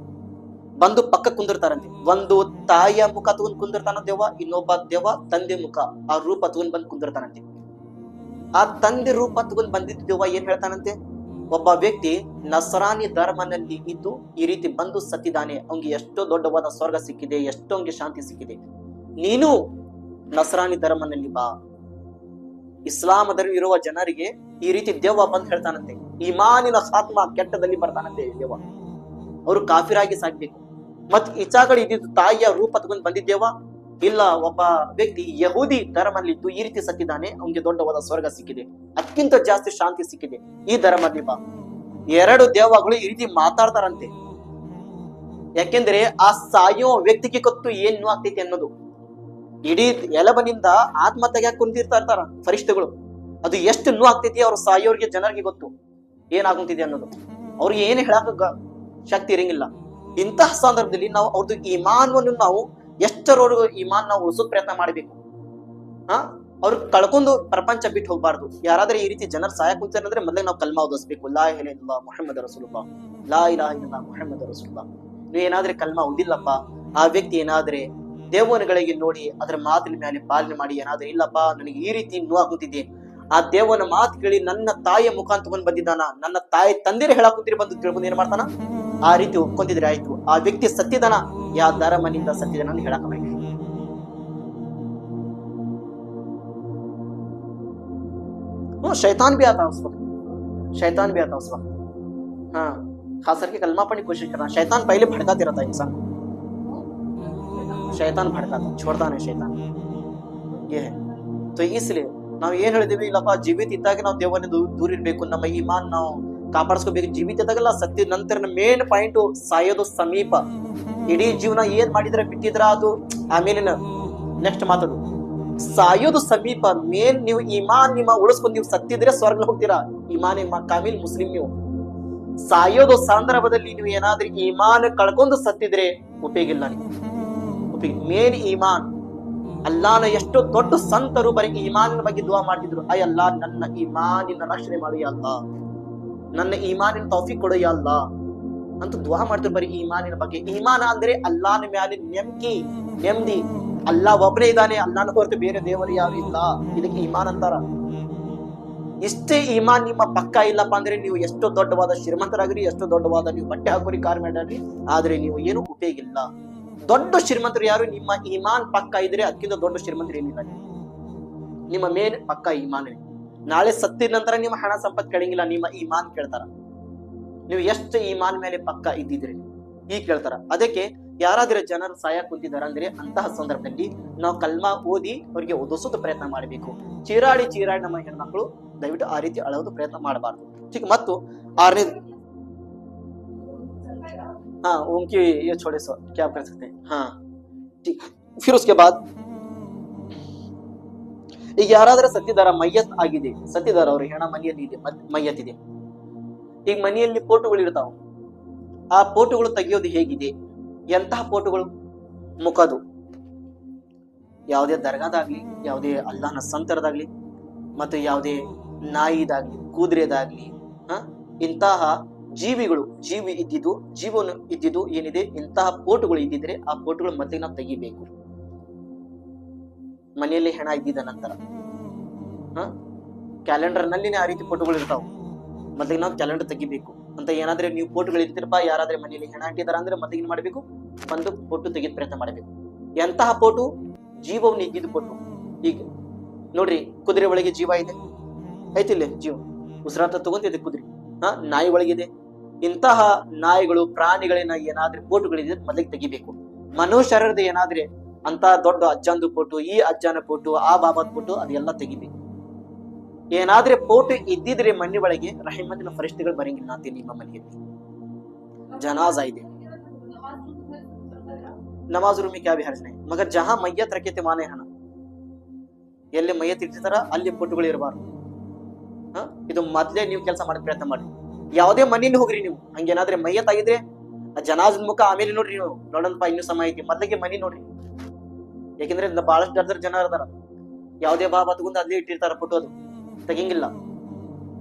ಬಂದು ಪಕ್ಕ ಕುಂದಿರ್ತಾರಂತೆ. ಒಂದು ತಾಯಿಯ ಮುಖ ತಗೊಂಡ್ ಕುಂದಿರ್ತಾನ ದೆವ್ವ, ಇನ್ನೊಬ್ಬ ದೆವ್ವ ತಂದೆ ಮುಖ ಆ ರೂಪ ತಗೊಂಡ್ ಬಂದ್ ಕುಂದಿರ್ತಾನಂತೆ. ಆ ತಂದೆ ರೂಪ ತಗೊಂಡ್ ಬಂದಿದ್ದ ದೆವ್ವ ಏನ್ ಹೇಳ್ತಾನಂತೆ, ಒಬ್ಬ ವ್ಯಕ್ತಿ ನಸರಾನಿ ಧರ್ಮನಲ್ಲಿ ಇದ್ದು ಈ ರೀತಿ ಬಂದು ಸತ್ತಿದ್ದಾನೆ, ಅವ್ನಿಗೆ ಎಷ್ಟೋ ದೊಡ್ಡವಾದ ಸ್ವರ್ಗ ಸಿಕ್ಕಿದೆ, ಎಷ್ಟೋ ಅವ್ನಿಗೆ ಶಾಂತಿ ಸಿಕ್ಕಿದೆ, ನೀನು ನಸರಾನಿ ಧರ್ಮನಲ್ಲಿ ಬಾ. ಇಸ್ಲಾಂ ಧರ್ಮ ಇರುವ ಜನರಿಗೆ ಈ ರೀತಿ ದೆವ್ವ ಬಂದ್ ಹೇಳ್ತಾನಂತೆ. ಇಮಾನಿನ ಆತ್ಮ ಕೆಟ್ಟದಲ್ಲಿ ಬರ್ತಾನಂತೆ ದೆವ್ವ, ಅವರು ಕಾಫಿರಾಗಿ ಸಾಕ್ಬೇಕು. ಮತ್ ಈಚಾ ಕಡೆ ಇದ್ದಿದ್ದು ತಾಯಿಯ ರೂಪ ತಗೊಂಡ್ ಬಂದಿದ್ದೇವ, ಇಲ್ಲ ಒಬ್ಬ ವ್ಯಕ್ತಿ ಯಹೂದಿ ಧರ್ಮದಲ್ಲಿದ್ದು ಈ ರೀತಿ ಸತ್ತಿದ್ದಾನೆ, ಅವನಿಗೆ ದೊಡ್ಡವಾದ ಸ್ವರ್ಗ ಸಿಕ್ಕಿದೆ, ಅದಕ್ಕಿಂತ ಜಾಸ್ತಿ ಶಾಂತಿ ಸಿಕ್ಕಿದೆ, ಈ ಧರ್ಮದಲ್ಲಿ ಬಾ. ಎರಡು ದೇವಗಳು ಈ ರೀತಿ ಮಾತಾಡ್ತಾರಂತೆ. ಯಾಕೆಂದ್ರೆ ಆ ಸಾಯೋ ವ್ಯಕ್ತಿಗೆ ಗೊತ್ತು ಏನು ಆಗ್ತೈತಿ ಅನ್ನೋದು. ಇಡೀ ಎಲಬನಿಂದ ಆತ್ಮ ತೆಗ್ಯಾಕ ಕುಂತಿರ್ತಾ ಇರ್ತಾರ ಫರಿಷ್ಠಗಳು, ಅದು ಎಷ್ಟು ನೋವು ಆಗ್ತೈತಿ ಅವ್ರ ಸಾಯೋರ್ಗೆ ಜನರಿಗೆ ಗೊತ್ತು ಏನಾಗುತ್ತಿದೆ ಅನ್ನೋದು. ಅವ್ರಿಗೆ ಏನು ಹೇಳಕ ಶಕ್ತಿ ಇರಂಗಿಲ್ಲ. ಇಂತಹ ಸಂದರ್ಭದಲ್ಲಿ ನಾವು ಅವ್ರದ್ದು ಈಮಾನವನ್ನು ನಾವು ಎಷ್ಟರವರೆಗೂ ಈಮಾನ್ ನಾವು ಉಳಿಸೋ ಪ್ರಯತ್ನ ಮಾಡ್ಬೇಕು. ಅವ್ರು ಕಳ್ಕೊಂಡು ಪ್ರಪಂಚ ಬಿಟ್ಟು ಹೋಗ್ಬಾರ್ದು. ಯಾರಾದ್ರೆ ಈ ರೀತಿ ಜನರು ಸಹಾಯ ಕುಂತಾರೆ ಅಂದ್ರೆ ಮೊದಲೇ ನಾವು ಕಲ್ಮಾ ಓದಿಸ್ಬೇಕು, ಲಾ ಇಲಾಹ ಇಲ್ಲಲ್ಲಾಹ್ ಮುಹಮ್ಮದ್ ರಸೂಲುಲ್ಲಾಹ್, ಲಾ ಇಲಾಹ ಇಲ್ಲಲ್ಲಾಹ್ ಮುಹಮ್ಮದ್ ರಸೂಲುಲ್ಲಾಹ್. ನೀವು ಏನಾದ್ರೆ ಕಲ್ಮಾ ಓದಿಲ್ಲಪ್ಪ, ಆ ವ್ಯಕ್ತಿ ಏನಾದ್ರೆ ದೇವನಗಳಿಗೆ ನೋಡಿ ಅದರ ಮಾತಿನ ಮೇಲೆ ಪಾಲನೆ ಮಾಡಿ, ಏನಾದ್ರೆ ಇಲ್ಲಪ್ಪ ನನಗೆ ಈ ರೀತಿ ನೋವಾಗುತ್ತಿದೆ, ಆ ದೇವನ ಮಾತು ಕೇಳಿ ನನ್ನ ತಾಯಿಯ ಮುಖ ತಗೊಂಡ್ ಬಂದಿದ್ದಾನ, ನನ್ನ ತಾಯಿ ತಂದೆರೆ ಹೇಳಾಕುತ್ತೀರಿ ಬಂದು ತಿಳ್ಕೊಂಡು ಏನ್ ಮಾಡ್ತಾನ, ಆ ರೀತಿ ಒಪ್ಕೊಂಡಿದ್ರೆ ಆಯ್ತು. ಆ ವ್ಯಕ್ತಿ ಸತ್ತಿದಾನ, ಯಾವ ಧರ್ಮನಿಂದ ಸತ್ತಿದಾನ ಅಂತ ಹೇಳಕ್ शैतान भी आता है उस वक्त, शैतान भी आता है उस वक्त. हाँ, खास करके कलमा पढ़ने की कोशिश करना. शैतान पहले भड़काते रहता है इंसान को, शैतान भड़काता, छोड़ता नहीं शैतान, ये है. तो इसलिए ನಾವು ಏನ್ ಹೇಳಿದೀವಿ, ಇಲ್ಲಪ್ಪ ಜೀವಿತ ಇದ್ದಾಗ ನಾವು ದೇವರನ್ನ ದೂರ ಇರ್ಬೇಕು, ನಮ್ಮ ಈಮಾನ್ ನಾವು ಕಾಪಾಡಿಸ್ಕೋಬೇಕು. ಜೀವಿತ ಇದ್ದಾಗಲ್ಲ, ಸತ್ಯ ನಂತರ ಮೇನ್ ಪಾಯಿಂಟ್ ಸಾಯೋದು ಸಮೀಪ. ಇಡೀ ಜೀವನ ಏನ್ ಮಾಡಿದ್ರೆ ಬಿಟ್ಟಿದ್ರ ಅದು ಆಮೇಲಿನ ನೆಕ್ಸ್ಟ್ ಮಾತದು. ಸಾಯೋದು ಸಮೀಪ. ಮೇನ್ ನೀವು ಇಮಾನ್ ನಿಮ್ಮ ಉಳಿಸ್ಕೊಂಡು ನೀವು ಸತ್ತಿದ್ರೆ ಸ್ವರ್ಗ ಹೋಗ್ತೀರಾ, ಇಮಾನ್ ಕಾಮಿಲ್ ಮುಸ್ಲಿಂ. ನೀವು ಸಾಯೋದು ಸಂದರ್ಭದಲ್ಲಿ ನೀವು ಏನಾದ್ರೂ ಇಮಾನ್ ಕಳ್ಕೊಂಡು ಸತ್ತಿದ್ರೆ ಉಪಯೋಗ ಇಲ್ಲ. ನೀವು ಉಪಯೋಗ ಮೇನ್ ಇಮಾನ್. ಅಲ್ಲಾನ ಎಷ್ಟು ದೊಡ್ಡ ಸಂತರು ಬರೀ ಈಮಾನಿನ ಬಗ್ಗೆ ದುವಾ ಮಾಡ್ತಿದ್ರು, ಅಯ್ಯ ಅಲ್ಲಾ ನನ್ನ ಈಮಾನಿನ ರಕ್ಷಣೆ ಮಾಡು ಯಾ ಅಲ್ಲಾ, ನನ್ನ ಈಮಾನಿನ ತೌಫೀಕ್ ಕೊಡು ಯಾ ಅಲ್ಲಾ ಅಂತ ದುವಾ ಮಾಡ್ತಿದ್ರು ಬರೀ ಈಮಾನಿನ ಬಗ್ಗೆ. ಈಮಾನ ಅಂದ್ರೆ ಅಲ್ಲಾನ ಮ್ಯಾಲೆ ನೆಮ್ಮದಿ. ಅಲ್ಲಾ ಒಬ್ಬನೇ ಇದ್ದಾನೆ, ಅಲ್ಲಾನ ಹೊರತು ಬೇರೆ ದೇವರು ಯಾರು ಇಲ್ಲ, ಇದಕ್ಕೆ ಈಮಾನ್ ಅಂತಾರ. ಇಷ್ಟೇ ಈಮಾನ್ ನಿಮ್ಮ ಪಕ್ಕ ಇಲ್ಲಪ್ಪ ಅಂದ್ರೆ ನೀವು ಎಷ್ಟೋ ದೊಡ್ಡವಾದ ಶ್ರೀಮಂತರಾಗ್ರಿ, ಎಷ್ಟೋ ದೊಡ್ಡವಾದ ನೀವು ಬಟ್ಟೆ ಹಾಕೋರಿ, ಕಾರ್ ಮಾಡ್ರಿ, ಆದ್ರೆ ನೀವು ಏನು ಉಪಯೋಗ ಇಲ್ಲ. ದೊಡ್ಡ ಶ್ರೀಮಂತರು ಯಾರು? ನಿಮ್ಮ ಈಮಾನ್ ಪಕ್ಕ ಇದ್ರೆ ಅದಕ್ಕಿಂತ ದೊಡ್ಡ ಶ್ರೀಮಂತರು ಏನಿಲ್ಲ. ನಿಮ್ಮ ಮೇನ್ ಪಕ್ಕ ಈಮಾನ್. ನಾಳೆ ಸತ್ತಿದ ನಂತರ ನಿಮ್ಮ ಹಣ ಸಂಪತ್ತು ಕೇಳಂಗಿಲ್ಲ, ನಿಮ್ಮ ಈಮಾನ್ ಕೇಳ್ತಾರ. ನೀವು ಎಷ್ಟು ಈಮಾನ್ ಮೇಲೆ ಪಕ್ಕ ಇದ್ದಿದ್ರಿ ಈಗ ಕೇಳ್ತಾರ. ಅದಕ್ಕೆ ಯಾರಾದ್ರೆ ಜನರು ಸಾಯ ಕುಂತಿದಾರ ಅಂದ್ರೆ ಅಂತಹ ಸಂದರ್ಭದಲ್ಲಿ ನಾವು ಕಲ್ಮಾ ಓದಿ ಅವ್ರಿಗೆ ಓದಿಸೋದು ಪ್ರಯತ್ನ ಮಾಡಬೇಕು. ಚೀರಾಡಿ ನಮ್ಮ ಹೆಣ್ಮಕ್ಳು ದಯವಿಟ್ಟು ಆ ರೀತಿ ಅಳೋದು ಪ್ರಯತ್ನ ಮಾಡಬಾರ್ದು. ठीक. ಮತ್ತು ಆರನೇ हाँ उनकी ये छोड़े सो क्या कर सकते हैं. हाँ ठीक. फिर उसके बाद ಈಗ ಯಾರಾದ್ರೆ ಸತ್ತಿದಾರ, ಮಯ್ಯತ್ ಆಗಿದೆ, ಸತ್ತಿದಾರ, ಅವ್ರ ಹೆಣ ಮನೆಯಲ್ಲಿ ಇದೆ, ಮಯ್ಯತ್ ಇದೆ. ಈಗ ಮನೆಯಲ್ಲಿ ಫೋಟೋಗಳು ಇರ್ತಾವ, ಆ ಫೋಟೋಗಳು ತೆಗೆಯೋದು ಹೇಗಿದೆ? ಎಂತಹ ಫೋಟೋಗಳು? ಮುಖದು ಯಾವುದೇ ದರ್ಗಾದಾಗ್ಲಿ, ಯಾವುದೇ ಅಲ್ಲಾಹನ ಸಂತರದಾಗ್ಲಿ, ಮತ್ತು ಯಾವುದೇ ನಾಯಿದಾಗ್ಲಿ, ಕುದುರೆದಾಗ್ಲಿ, ಇಂತಹ ಜೀವಿಗಳು ಜೀವನ ಇದ್ದಿದ್ದು ಏನಿದೆ, ಇಂತಹ ಫೋಟೋಗಳು ಇದ್ದಿದ್ರೆ ಆ ಫೋಟೋಗಳು ಮತ್ತೆ ನಾವು ತೆಗಿಬೇಕು. ಮನೆಯಲ್ಲಿ ಹೆಣ ಇದ್ದಿದ್ದ ನಂತರ ಕ್ಯಾಲೆಂಡರ್ ನಲ್ಲಿನೇ ಆ ರೀತಿ ಫೋಟೋಗಳು ಇರ್ತಾವ, ಮತ್ತೆ ನಾವು ಕ್ಯಾಲೆಂಡರ್ ತೆಗಿಬೇಕು ಅಂತ. ಏನಾದ್ರೆ ನೀವು ಫೋಟೋಗಳು ಇರ್ತಿರಪ್ಪ, ಯಾರಾದ್ರೆ ಮನೆಯಲ್ಲಿ ಹೆಣ ಇಟ್ಟಿದಾರ ಅಂದ್ರೆ ಮತ್ತೆ ಏನ್ ಮಾಡ್ಬೇಕು, ಒಂದು ಫೋಟೋ ತೆಗೆದ ಪ್ರಯತ್ನ ಮಾಡ್ಬೇಕು. ಎಂತಹ ಫೋಟೋ? ಜೀವವನ್ನು ಇದ್ದಿದ್ದು ಫೋಟೋ. ಈಗ ನೋಡ್ರಿ, ಕುದುರೆ ಒಳಗೆ ಜೀವ ಇದೆ, ಐತಿಲ್ಲ ಜೀವ, ಉಸಿರಾಟ ತಗೊಂತಿದೆ ಕುದುರೆ. ನಾಯಿ ಒಳಗಿದೆ. ಇಂತಹ ನಾಯಿಗಳು, ಪ್ರಾಣಿಗಳನ್ನ ಏನಾದ್ರೆ ಫೋಟೋಗಳಿದೆ ಮೊದಲಿಗೆ ತೆಗಿಬೇಕು. ಮನುಷ್ಯರದ ಏನಾದ್ರೆ ಅಂತ ದೊಡ್ಡ ಅಜ್ಜಂದು ಫೋಟೋ, ಈ ಅಜ್ಜನ ಫೋಟೋ, ಆ ಬಾಬಾದ ಫೋಟೋ, ಅದೆಲ್ಲ ತೆಗಿಬೇಕು. ಏನಾದ್ರೆ ಫೋಟೋ ಇದ್ದಿದ್ರೆ ಮನೆ ಒಳಗೆ ರಹಿಮತಿನ ಫರಿಷ್ಠಗಳು ಬರಂಗಿಲ್ಲ ಅಂತ. ನಿಮ್ಮ ಮನೆಯಲ್ಲಿ ಜನಾಜಾ ಇದೆ, ನಮಾಜ್ ರೂಮ್ ಕ್ಯಾ ಭಿ ಹರ್ಜ್ ನಹೀ, ಮಗರ್ ಜಹಾ ಮಯ್ಯತ್ ರखे थे ಮಾನೆ ಹಣ, ಎಲ್ಲಿ ಮಯ್ಯತ್ ಇಟ್ಟಿರ್ತಾರ ಅಲ್ಲಿ ಫೋಟೋಗಳು ಇರಬಾರ್ದು. ಇದು ಮೊದ್ಲೇ ನೀವು ಕೆಲಸ ಮಾಡೋ ಪ್ರಯತ್ನ ಮಾಡಿ. ಯಾವುದೇ ಮನೆಯಲ್ಲಿ ಹೋಗ್ರಿ ನೀವು, ಹಂಗೇನಾದ್ರೆ ಮಯ್ಯತ್ ಆಗಿದ್ರೆ ಆ ಜನಾಜದ ಮುಖ ಆಮೇಲೆ ನೋಡ್ರಿ. ನೀವು ನೋಡೋಣಪ್ಪ ಇನ್ನೂ ಸಮಯ ಐತಿ, ಮೊದ್ಲಿಗೆ ಮನೆ ನೋಡ್ರಿ. ಯಾಕೆಂದ್ರೆ ಬಹಳಷ್ಟು ದರ್ದರ ಜನ ಇರ್ತಾರ, ಯಾವುದೇ ಬಾಬಾ ತಗೊಂಡು ಅಲ್ಲೇ ಇಟ್ಟಿರ್ತಾರ ಫೋಟೋ, ಅದು ತೆಗಿಂಗಿಲ್ಲ.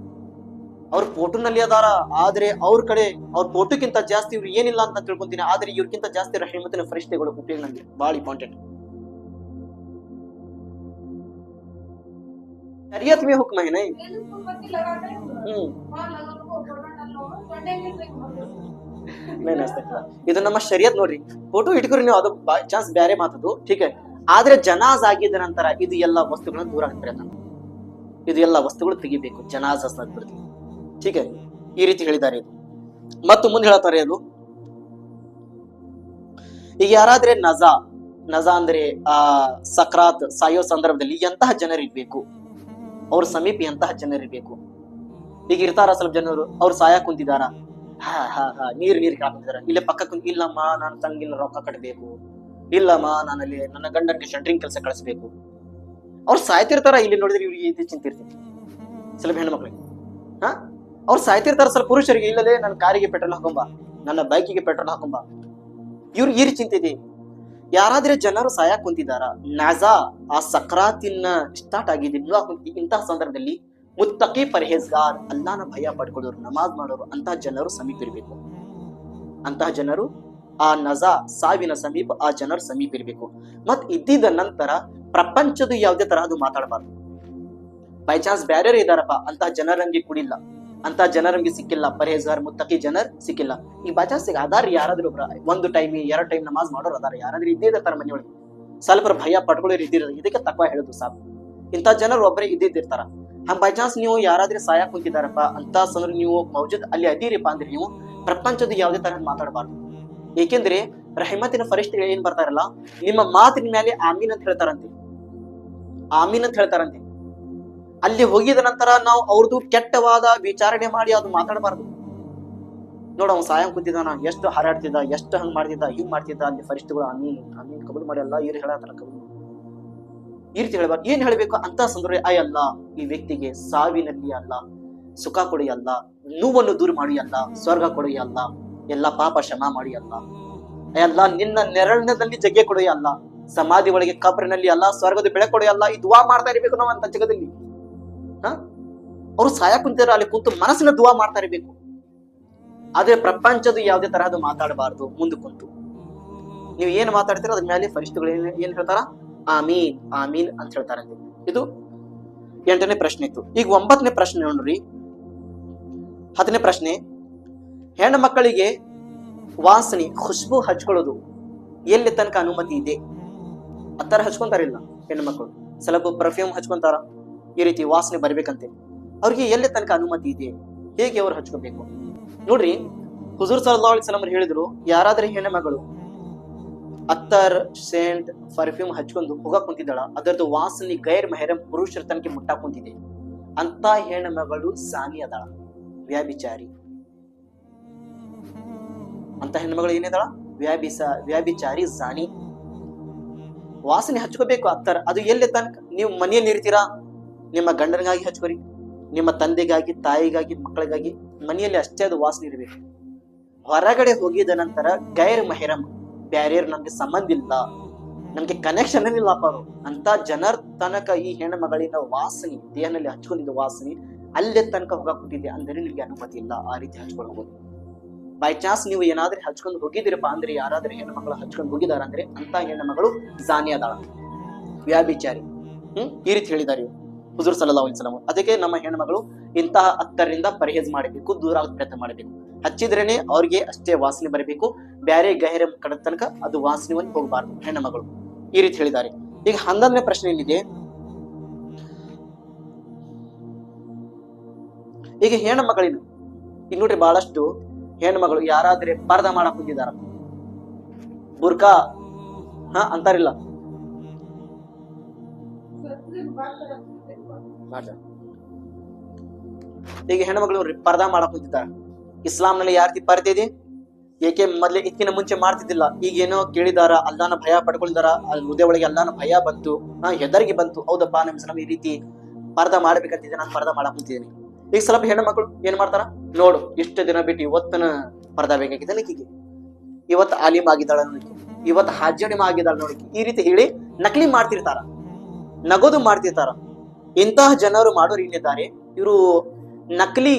ಅವ್ರ ಫೋಟೋನಲ್ಲಿ ಅದಾರ, ಆದ್ರೆ ಅವ್ರ ಕಡೆ ಅವ್ರ ಫೋಟೋಕ್ಕಿಂತ ಜಾಸ್ತಿ ಇವ್ರು ಏನಿಲ್ಲ ಅಂತ ತಿಳ್ಕೊಂತೀನಿ. ಆದ್ರೆ ಇವ್ರಕ್ಕಿಂತ ಜಾಸ್ತಿ ರಹಮತಿನ ಫರಿಷ್ಠೆಗಳು ಉಪಯೋಗ ನಮ್ಗೆ ಬಹಳ ಇಂಪಾರ್ಟೆಂಟ್. शरीयत में हुक्म है नहीं। ಇದು ನಮ್ಮ ಶರೀಯತ್ ನೋಡ್ರಿ. ಫೋಟೋ ಇಟ್ಕೊರಿ ನೀವು, ಅದು ಬೈ ಚಾನ್ಸ್ ಬ್ಯಾರೆ ಮಾತದು, ठीक है. ಆದ್ರೆ ಜನಾಜ್ ಆಗಿದ ನಂತರ ಇದು ಎಲ್ಲ ವಸ್ತುಗಳನ್ನ ದೂರ ಹಾಕ್ತಾರೆ. ಇದು ಎಲ್ಲ ವಸ್ತುಗಳು ತೆಗಿಬೇಕು ಜನಾಜ್ ಆಗ್ಬಿಡ್ತೀವಿ, ठीक है. ಈ ರೀತಿ ಹೇಳಿದ್ದಾರೆ ಇದು. ಮತ್ತು ಮುಂದೆ ಹೇಳ್ತಾರೆ ಅದು, ಈಗ ಯಾರಾದ್ರೆ ನಜಾ ಅಂದ್ರೆ ಸಕ್ರಾತ್ ಸಾಯೋ ಸಂದರ್ಭದಲ್ಲಿ ಎಂತಹ ಜನರಿರ್ಬೇಕು, ಅವ್ರ ಸಮೀಪ ಎಂತಹ ಜನರಿರ್ಬೇಕು. ಈಗ ಇರ್ತಾರ ಸ್ವಲ್ಪ ಜನರು, ಅವ್ರು ಸಾಯ ಕುಂತಿದಾರ, ನೀರ್ ಹಾಕಿದಾರ, ಇಲ್ಲೇ ಪಕ್ಕ ಕುಂತ, ಇಲ್ಲಮ್ಮ ನಾನು ತಂಗಿಲ್ಲ ರೊಕ್ಕ ಕಟ್ಟಬೇಕು, ಇಲ್ಲಮ್ಮ ನಾನಲ್ಲಿ ನನ್ನ ಗಂಡನಿಗೆ ಶೆಂಟ್ರಿಂಗ್ ಕೆಲಸ ಕಳಿಸ್ಬೇಕು. ಅವ್ರು ಸಾಯ್ತಿರ್ತಾರ. ಇಲ್ಲಿ ನೋಡಿದ್ರೆ ಇವ್ರಿಗೆ ಇದು ಚಿಂತಿರ್ತೀನಿ ಸ್ವಲ್ಪ ಹೆಣ್ಮಕ್ಳಿಗೆ. ಅವ್ರು ಸಾಯ್ತಿರ್ತಾರ. ಸ್ವಲ್ಪ ಪುರುಷರಿಗೆ ಇಲ್ಲದೆ ನನ್ನ ಕಾರಿಗೆ ಪೆಟ್ರೋಲ್ ಹಾಕೊಂಬ, ನನ್ನ ಬೈಕಿಗೆ ಪೆಟ್ರೋಲ್ ಹಾಕೊಂಬ, ಇವ್ರು ಈ ಚಿಂತೆ ಇದೆ. ಯಾರಾದ್ರೆ ಜನರು ಸಾಯಕ್ ಕುಂತಿದಾರ, ನಜಾ ಆ ಸಕ್ರಾತಿನ ಸ್ಟಾರ್ಟ್ ಆಗಿದೆ, ಇಂತಹ ಸಂದರ್ಭದಲ್ಲಿ ಮುತ್ತಕಿ ಪರ್ಹೇಜ್ಗಾರ್, ಅಲ್ಲಾನ ಭಯ ಪಡ್ಕೊಳ್ಳೋರು, ನಮಾಜ್ ಮಾಡೋರು, ಅಂತಹ ಜನರು ಸಮೀಪ ಇರ್ಬೇಕು. ಅಂತಹ ಜನರು ಆ ನಜಾ ಸಾವಿನ ಸಮೀಪ ಆ ಜನರು ಸಮೀಪ ಇರ್ಬೇಕು. ಮತ್ ಇದ್ದಿದ ನಂತರ ಪ್ರಪಂಚದ ಯಾವುದೇ ತರಹದು ಮಾತಾಡಬಾರ್ದು. ಬೈ ಚಾನ್ಸ್ ಬ್ಯಾರೆ ಇದಾರಪ್ಪ, ಅಂತಹ ಜನರಂಗೆ ಕುಡಿಲ್ಲ, ಅಂತ ಜನರಂಗೆ ಸಿಕ್ಕಿಲ್ಲ, ಪರ್ಹೇಜ್ಗಾರ್ ಮುತ್ತಕಿ ಜನರ್ ಸಿಕ್ಕಿಲ್ಲ. ಈಗ ಬೈ ಚಾನ್ಸ್ ಅದಾರ ಯಾರಾದ್ರೂ ಒಬ್ರ ಒಂದು ಟೈಮ್ 2 ಟೈಮ್ ನಮಾಜ್ ಮಾಡೋರು ಅದಾರ, ಯಾರಾದ್ರೂ ಇದ್ದೇ ಇರ್ತಾರ ಮನೆಯೊಳಗೆ, ಸ್ವಲ್ಪ ಭಯ ಪಡ್ಕೊಳ್ಳೋರು ಇದ್ದಿರ, ಇದಕ್ಕೆ ತಕ್ವ ಹೇಳುದು ಸಾಕು. ಇಂಥ ಜನರು ಒಬ್ಬರೇ ಇದ್ದಿರ್ತಾರ. ಬೈ ಚಾನ್ಸ್ ನೀವು ಯಾರಾದ್ರೂ ಸಾಯ ಕುಂತಿದಾರಪ್ಪ ಅಂತ ಸಂದ್ರೆ ನೀವು ಮೌಜೂದ್ ಅಲ್ಲಿ ಅದೀರಿಪ್ಪ ಅಂದ್ರೆ ನೀವು ಪ್ರಪಂಚದ ಯಾವುದೇ ತರಹ ಮಾತಾಡಬಾರ್ದು. ಏಕೆಂದ್ರೆ ರಹಮತಿನ ಫರಿಷ್ಠೆಗಳು ಏನ್ ಬರ್ತಾರಲ್ಲ, ನಿಮ್ಮ ಮಾತಿನ ಮೇಲೆ ಆಮೀನ್ ಅಂತ ಹೇಳ್ತಾರಂತೆ, ಆಮೀನ್ ಅಂತ ಹೇಳ್ತಾರಂತೆ. ಅಲ್ಲಿ ಹೋಗಿದ ನಂತರ ನಾವು ಅವ್ರದ್ದು ಕೆಟ್ಟವಾದ ವಿಚಾರಣೆ ಮಾಡಿ ಅದು ಮಾತಾಡಬಾರ್ದು. ನೋಡ ಅವ್ನು ಸಾಯ ಕೂತಿದ್ದಾನ, ಎಷ್ಟು ಹಾರಾಡ್ತಿದ್ದ, ಎಷ್ಟು ಹಂಗ್ ಮಾಡ್ತಿದ್ದ, ಹಿಂಗ್ ಮಾಡ್ತಿದ್ದ, ಅಲ್ಲಿ ಫರಿಷ್ಠೆಗಳು ಆಮೀನ್ ಆಮೀನ್ ಕಬೂಲ್ ಮಾಡಿ ಅಲ್ಲ ಇವ್ರು ಹೇಳತ್ತಾರ ಕಬೂಲ್, ಈ ರೀತಿ ಹೇಳ್ಬಾರ್ದು. ಏನ್ ಹೇಳ್ಬೇಕು ಅಂತ ಸಂದರ್ಭ, ಅಲ್ಲ ಈ ವ್ಯಕ್ತಿಗೆ ಸಾವಿನಲ್ಲಿ ಅಲ್ಲ ಸುಖ ಕೊಡಿ ಅಲ್ಲ, ನೋವನ್ನು ದೂರ ಮಾಡಿ ಅಲ್ಲ, ಸ್ವರ್ಗ ಕೊಡಿ ಅಲ್ಲ, ಎಲ್ಲ ಪಾಪ ಕ್ಷಮ ಮಾಡಿ ಅಲ್ಲ, ಅಲ್ಲ ನಿನ್ನ ನೆರಳಿನಲ್ಲಿ ಜಗ್ಗೆ ಕೊಡಿ ಅಲ್ಲ, ಸಮಾಧಿ ಒಳಗೆ ಕಬ್ರಿನಲ್ಲಿ ಅಲ್ಲ, ಸ್ವರ್ಗದ ಬೆಳೆ ಕೊಡಿ ಅಲ್ಲ. ಈ ದುವಾ ಮಾಡ್ತಾ ಇರ್ಬೇಕು ನಾವು ಅಂತ ಜಗದಲ್ಲಿ. ಅವ್ರು ಸಾಯ ಕುಂತಾರ, ಅಲ್ಲಿ ಕುಂತು ಮನಸ್ಸಿನ ದುವಾ ಮಾಡ್ತಾ ಇರ್ಬೇಕು. ಆದ್ರೆ ಪ್ರಪಂಚದ ಯಾವುದೇ ತರಹದ ಮಾತಾಡಬಾರ್ದು. ಮುಂದೆ ಕುಂತು ನೀವು ಏನ್ ಮಾತಾಡ್ತೀರೋ ಅದ್ರ ಮೇಲೆ ಫರಿಷ್ಠೆಗಳು ಏನ್ ಹೇಳ್ತಾರ, ಆಮೀನ್ ಆಮೀನ್ ಅಂತ ಹೇಳ್ತಾರ. ಇದು 8ನೇ ಪ್ರಶ್ನೆ ಇತ್ತು. ಈಗ 9ನೇ ಪ್ರಶ್ನೆ ನೋಡ್ರಿ. 10ನೇ ಪ್ರಶ್ನೆ, ಹೆಣ್ಣು ಮಕ್ಕಳಿಗೆ ವಾಸನೆ ಖುಷ್ಬು ಹಚ್ಕೊಳ್ಳೋದು ಎಲ್ಲಿ ತನಕ ಅನುಮತಿ ಇದೆ? ಅತ್ತರ ಹಚ್ಕೊಂತಾರಿಲ್ಲ ಹೆಣ್ಣು ಮಕ್ಕಳು, ಸ್ವಲ್ಪ ಪರ್ಫ್ಯೂಮ್ ಹಚ್ಕೊಂತಾರ, ಈ ರೀತಿ ವಾಸನೆ ಬರ್ಬೇಕಂತೆ. ಅವ್ರಿಗೆ ಎಲ್ಲಿ ತನಕ ಅನುಮತಿ ಇದೆ, ಹೇಗೆ ಅವ್ರು ಹಚ್ಕೋಬೇಕು ನೋಡ್ರಿ. ಹುಜೂರ್ ಸಲ್ಲಲ್ಲಾಹು ಅಲೈಹಿ ವಸಲ್ಲಂ ಹೇಳಿದ್ರು, ಯಾರಾದ್ರೆ ಹೆಣ್ಣು ಮಗಳು ಅತ್ತರ್ ಸೆಂಟ್ ಪರ್ಫ್ಯೂಮ್ ಹಚ್ಕೊಂಡು ಹೋಗಕ್ ಕುಂತಿದ್ದಾಳ, ಅದರದ್ದು ವಾಸನೆ ಗೈರ್ ಮೆಹರಂ ಪುರುಷರ ತನಕ ಮುಟ್ಟಾಕ್ ಕುಂತಿದೆ, ಅಂತ ಹೆಣ್ಣು ಮಗಳು ಜಾನಿ ಅದಾಳ, ವ್ಯಾಭಿಚಾರಿ. ಅಂತ ಹೆಣ್ಮಗಳು ಏನಿದಾಳ, ವ್ಯಾಭಿಚಾರಿ ಜಾನಿ. ವಾಸನೆ ಹಚ್ಕೋಬೇಕು ಅತ್ತರ್. ಅದು ಎಲ್ಲಿ ತನಕ? ನೀವು ಮನೆಯಲ್ಲಿ ಇರ್ತೀರಾ, ನಿಮ್ಮ ಗಂಡನಿಗಾಗಿ ಹಚ್ಕೋರಿ, ನಿಮ್ಮ ತಂದೆಗಾಗಿ, ತಾಯಿಗಾಗಿ, ಮಕ್ಕಳಿಗಾಗಿ, ಮನೆಯಲ್ಲಿ ಅಷ್ಟೇ ಅದು ವಾಸನೆ ಇರಬೇಕು. ಹೊರಗಡೆ ಹೋಗಿದ ನಂತರ ಗೈರ್ ಮೆಹರಂ, ಬ್ಯಾರಿಯರ್, ನಮ್ಗೆ ಸಂಬಂಧ ಇಲ್ಲ, ನಮ್ಗೆ ಕನೆಕ್ಷನ್ ಇಲ್ಲಪ್ಪ ಅವರು ಅಂತ ಜನರ ತನಕ ಈ ಹೆಣ್ಣು ಮಗಳಿನ ವಾಸನೆ, ದೇಹದಲ್ಲಿ ಹಚ್ಕೊಂಡಿದ್ದ ವಾಸನೆ ಅಲ್ಲೇ ತನಕ ಹೋಗಕ್ ಕೂತಿದೆ ಅಂದ್ರೆ ನಿಮ್ಗೆ ಅನುಮತಿ ಇಲ್ಲ ಆ ರೀತಿ ಹಚ್ಕೊಂಡು ಹೋಗೋದು. ಬೈ ಚಾನ್ಸ್ ನೀವು ಏನಾದ್ರೂ ಹಚ್ಕೊಂಡು ಹೋಗಿದ್ದೀರಪ್ಪ ಅಂದ್ರೆ, ಯಾರಾದ್ರೂ ಹೆಣ್ಣು ಮಕ್ಕಳು ಹಚ್ಕೊಂಡು ಹೋಗಿದಾರ ಅಂದ್ರೆ ಅಂತ ಹೆಣ್ಣು ಮಗಳು ಜಾನಿ ಅದಾಳ, ವ್ಯಾಭಿಚಾರಿ. ಈ ರೀತಿ ಹೇಳಿದ್ದಾರೆ ಹುಜೂರ್ ಸಲ್ಲಲ್ಲಾಹು ಅಲೈಹಿ ವಸಲ್ಲಂ. ಅದಕ್ಕೆ ನಮ್ಮ ಹೆಣ್ಣು ಮಗಳು ಇಂತಹ ಅತ್ತರಿಂದ ಪರ್ಹೇಜ್ ಮಾಡಬೇಕು, ದೂರ ಆಗ ಪ್ರಯತ್ನ ಮಾಡಬೇಕು. ಹಚ್ಚಿದ್ರೇನೆ ಅವ್ರಿಗೆ ಅಷ್ಟೇ ವಾಸನೆ ಬರಬೇಕು, ಬ್ಯಾರೆ ಗೈರ ಕಡ ತನಕ ಅದು ವಾಸನೆಯನ್ನು ಹೋಗಬಾರ್ದು ಹೆಣ್ಣು ಮಗಳು. ಈ ರೀತಿ ಹೇಳಿದ್ದಾರೆ. ಈಗ 11ನೇ ಪ್ರಶ್ನೆ ಏನಿದೆ, ಈಗ ಹೆಣ್ಣು ಮಗಳಿನ ಈಗ ನೋಡ್ರಿ, ಬಹಳಷ್ಟು ಹೆಣ್ಣು ಮಗಳು ಯಾರಾದ್ರೆ ಪರ್ದಾ ಮಾಡಕ್ ಹೋಗಿದಾರ, ಬುರ್ಕಾ ಅಂತಾರಿಲ್ಲ, ಈಗ ಹೆಣ್ಮಗಳು ಪರ್ದಾ ಮಾಡಕ್ ಕುಂತಿದ್ದಾರೆ. ಇಸ್ಲಾಂನಲ್ಲಿ ಯಾವ ರೀತಿ ಪರ್ದೆ ಇದೆ? ಏಕೆ ಮೊದ್ಲೇ ಇದಕ್ಕಿಂತ ಮುಂಚೆ ಮಾಡ್ತಿದ್ದಿಲ್ಲ, ಈಗೇನೋ ಕೇಳಿದಾರ, ಅಲ್ಲಾನ ಭಯ ಪಡ್ಕೊಳ್ದಾರ, ಹೃದಯ ಒಳಗೆ ಅಲ್ಲಾನ ಭಯ ಬಂತು, ಹೆದರಿಗೆ ಬಂತು, ಹೌದಪ್ಪ ನಮ್ ಇಸ್ಲಾಂ ಈ ರೀತಿ ಪರ್ದಾ ಮಾಡ್ಬೇಕಂತಿದ್ದೆ, ನಾನು ಪರ್ದಾ ಮಾಡಕ್ ಕುಂತಿದ್ದೀನಿ. ಈಗ ಸ್ವಲ್ಪ ಹೆಣ್ಣು ಮಕ್ಕಳು ಏನ್ ಮಾಡ್ತಾರ, ನೋಡು ಇಷ್ಟು ದಿನ ಬಿಟ್ಟು ಇವತ್ತನ ಪರ್ದಾ ಬೇಕಾಗಿದೆ ನಕಿಗೆ, ಇವತ್ತು ಆಲಿಮ್ ಆಗಿದ್ದಾಳ ನೋಡಿಕೆ, ಇವತ್ತು ಹಾಜಣಿಮ ಆಗಿದ್ದಾಳ ನೋಡಿಕೆ, ಈ ರೀತಿ ಹೇಳಿ ನಕಲಿ ಮಾಡ್ತಿರ್ತಾರ, ನಗೋದು ಮಾಡ್ತಿರ್ತಾರ. ಇಂತಹ ಜನರು ಮಾಡೋರು ಏನಿದ್ದಾರೆ, ಇವರು ನಕಲಿ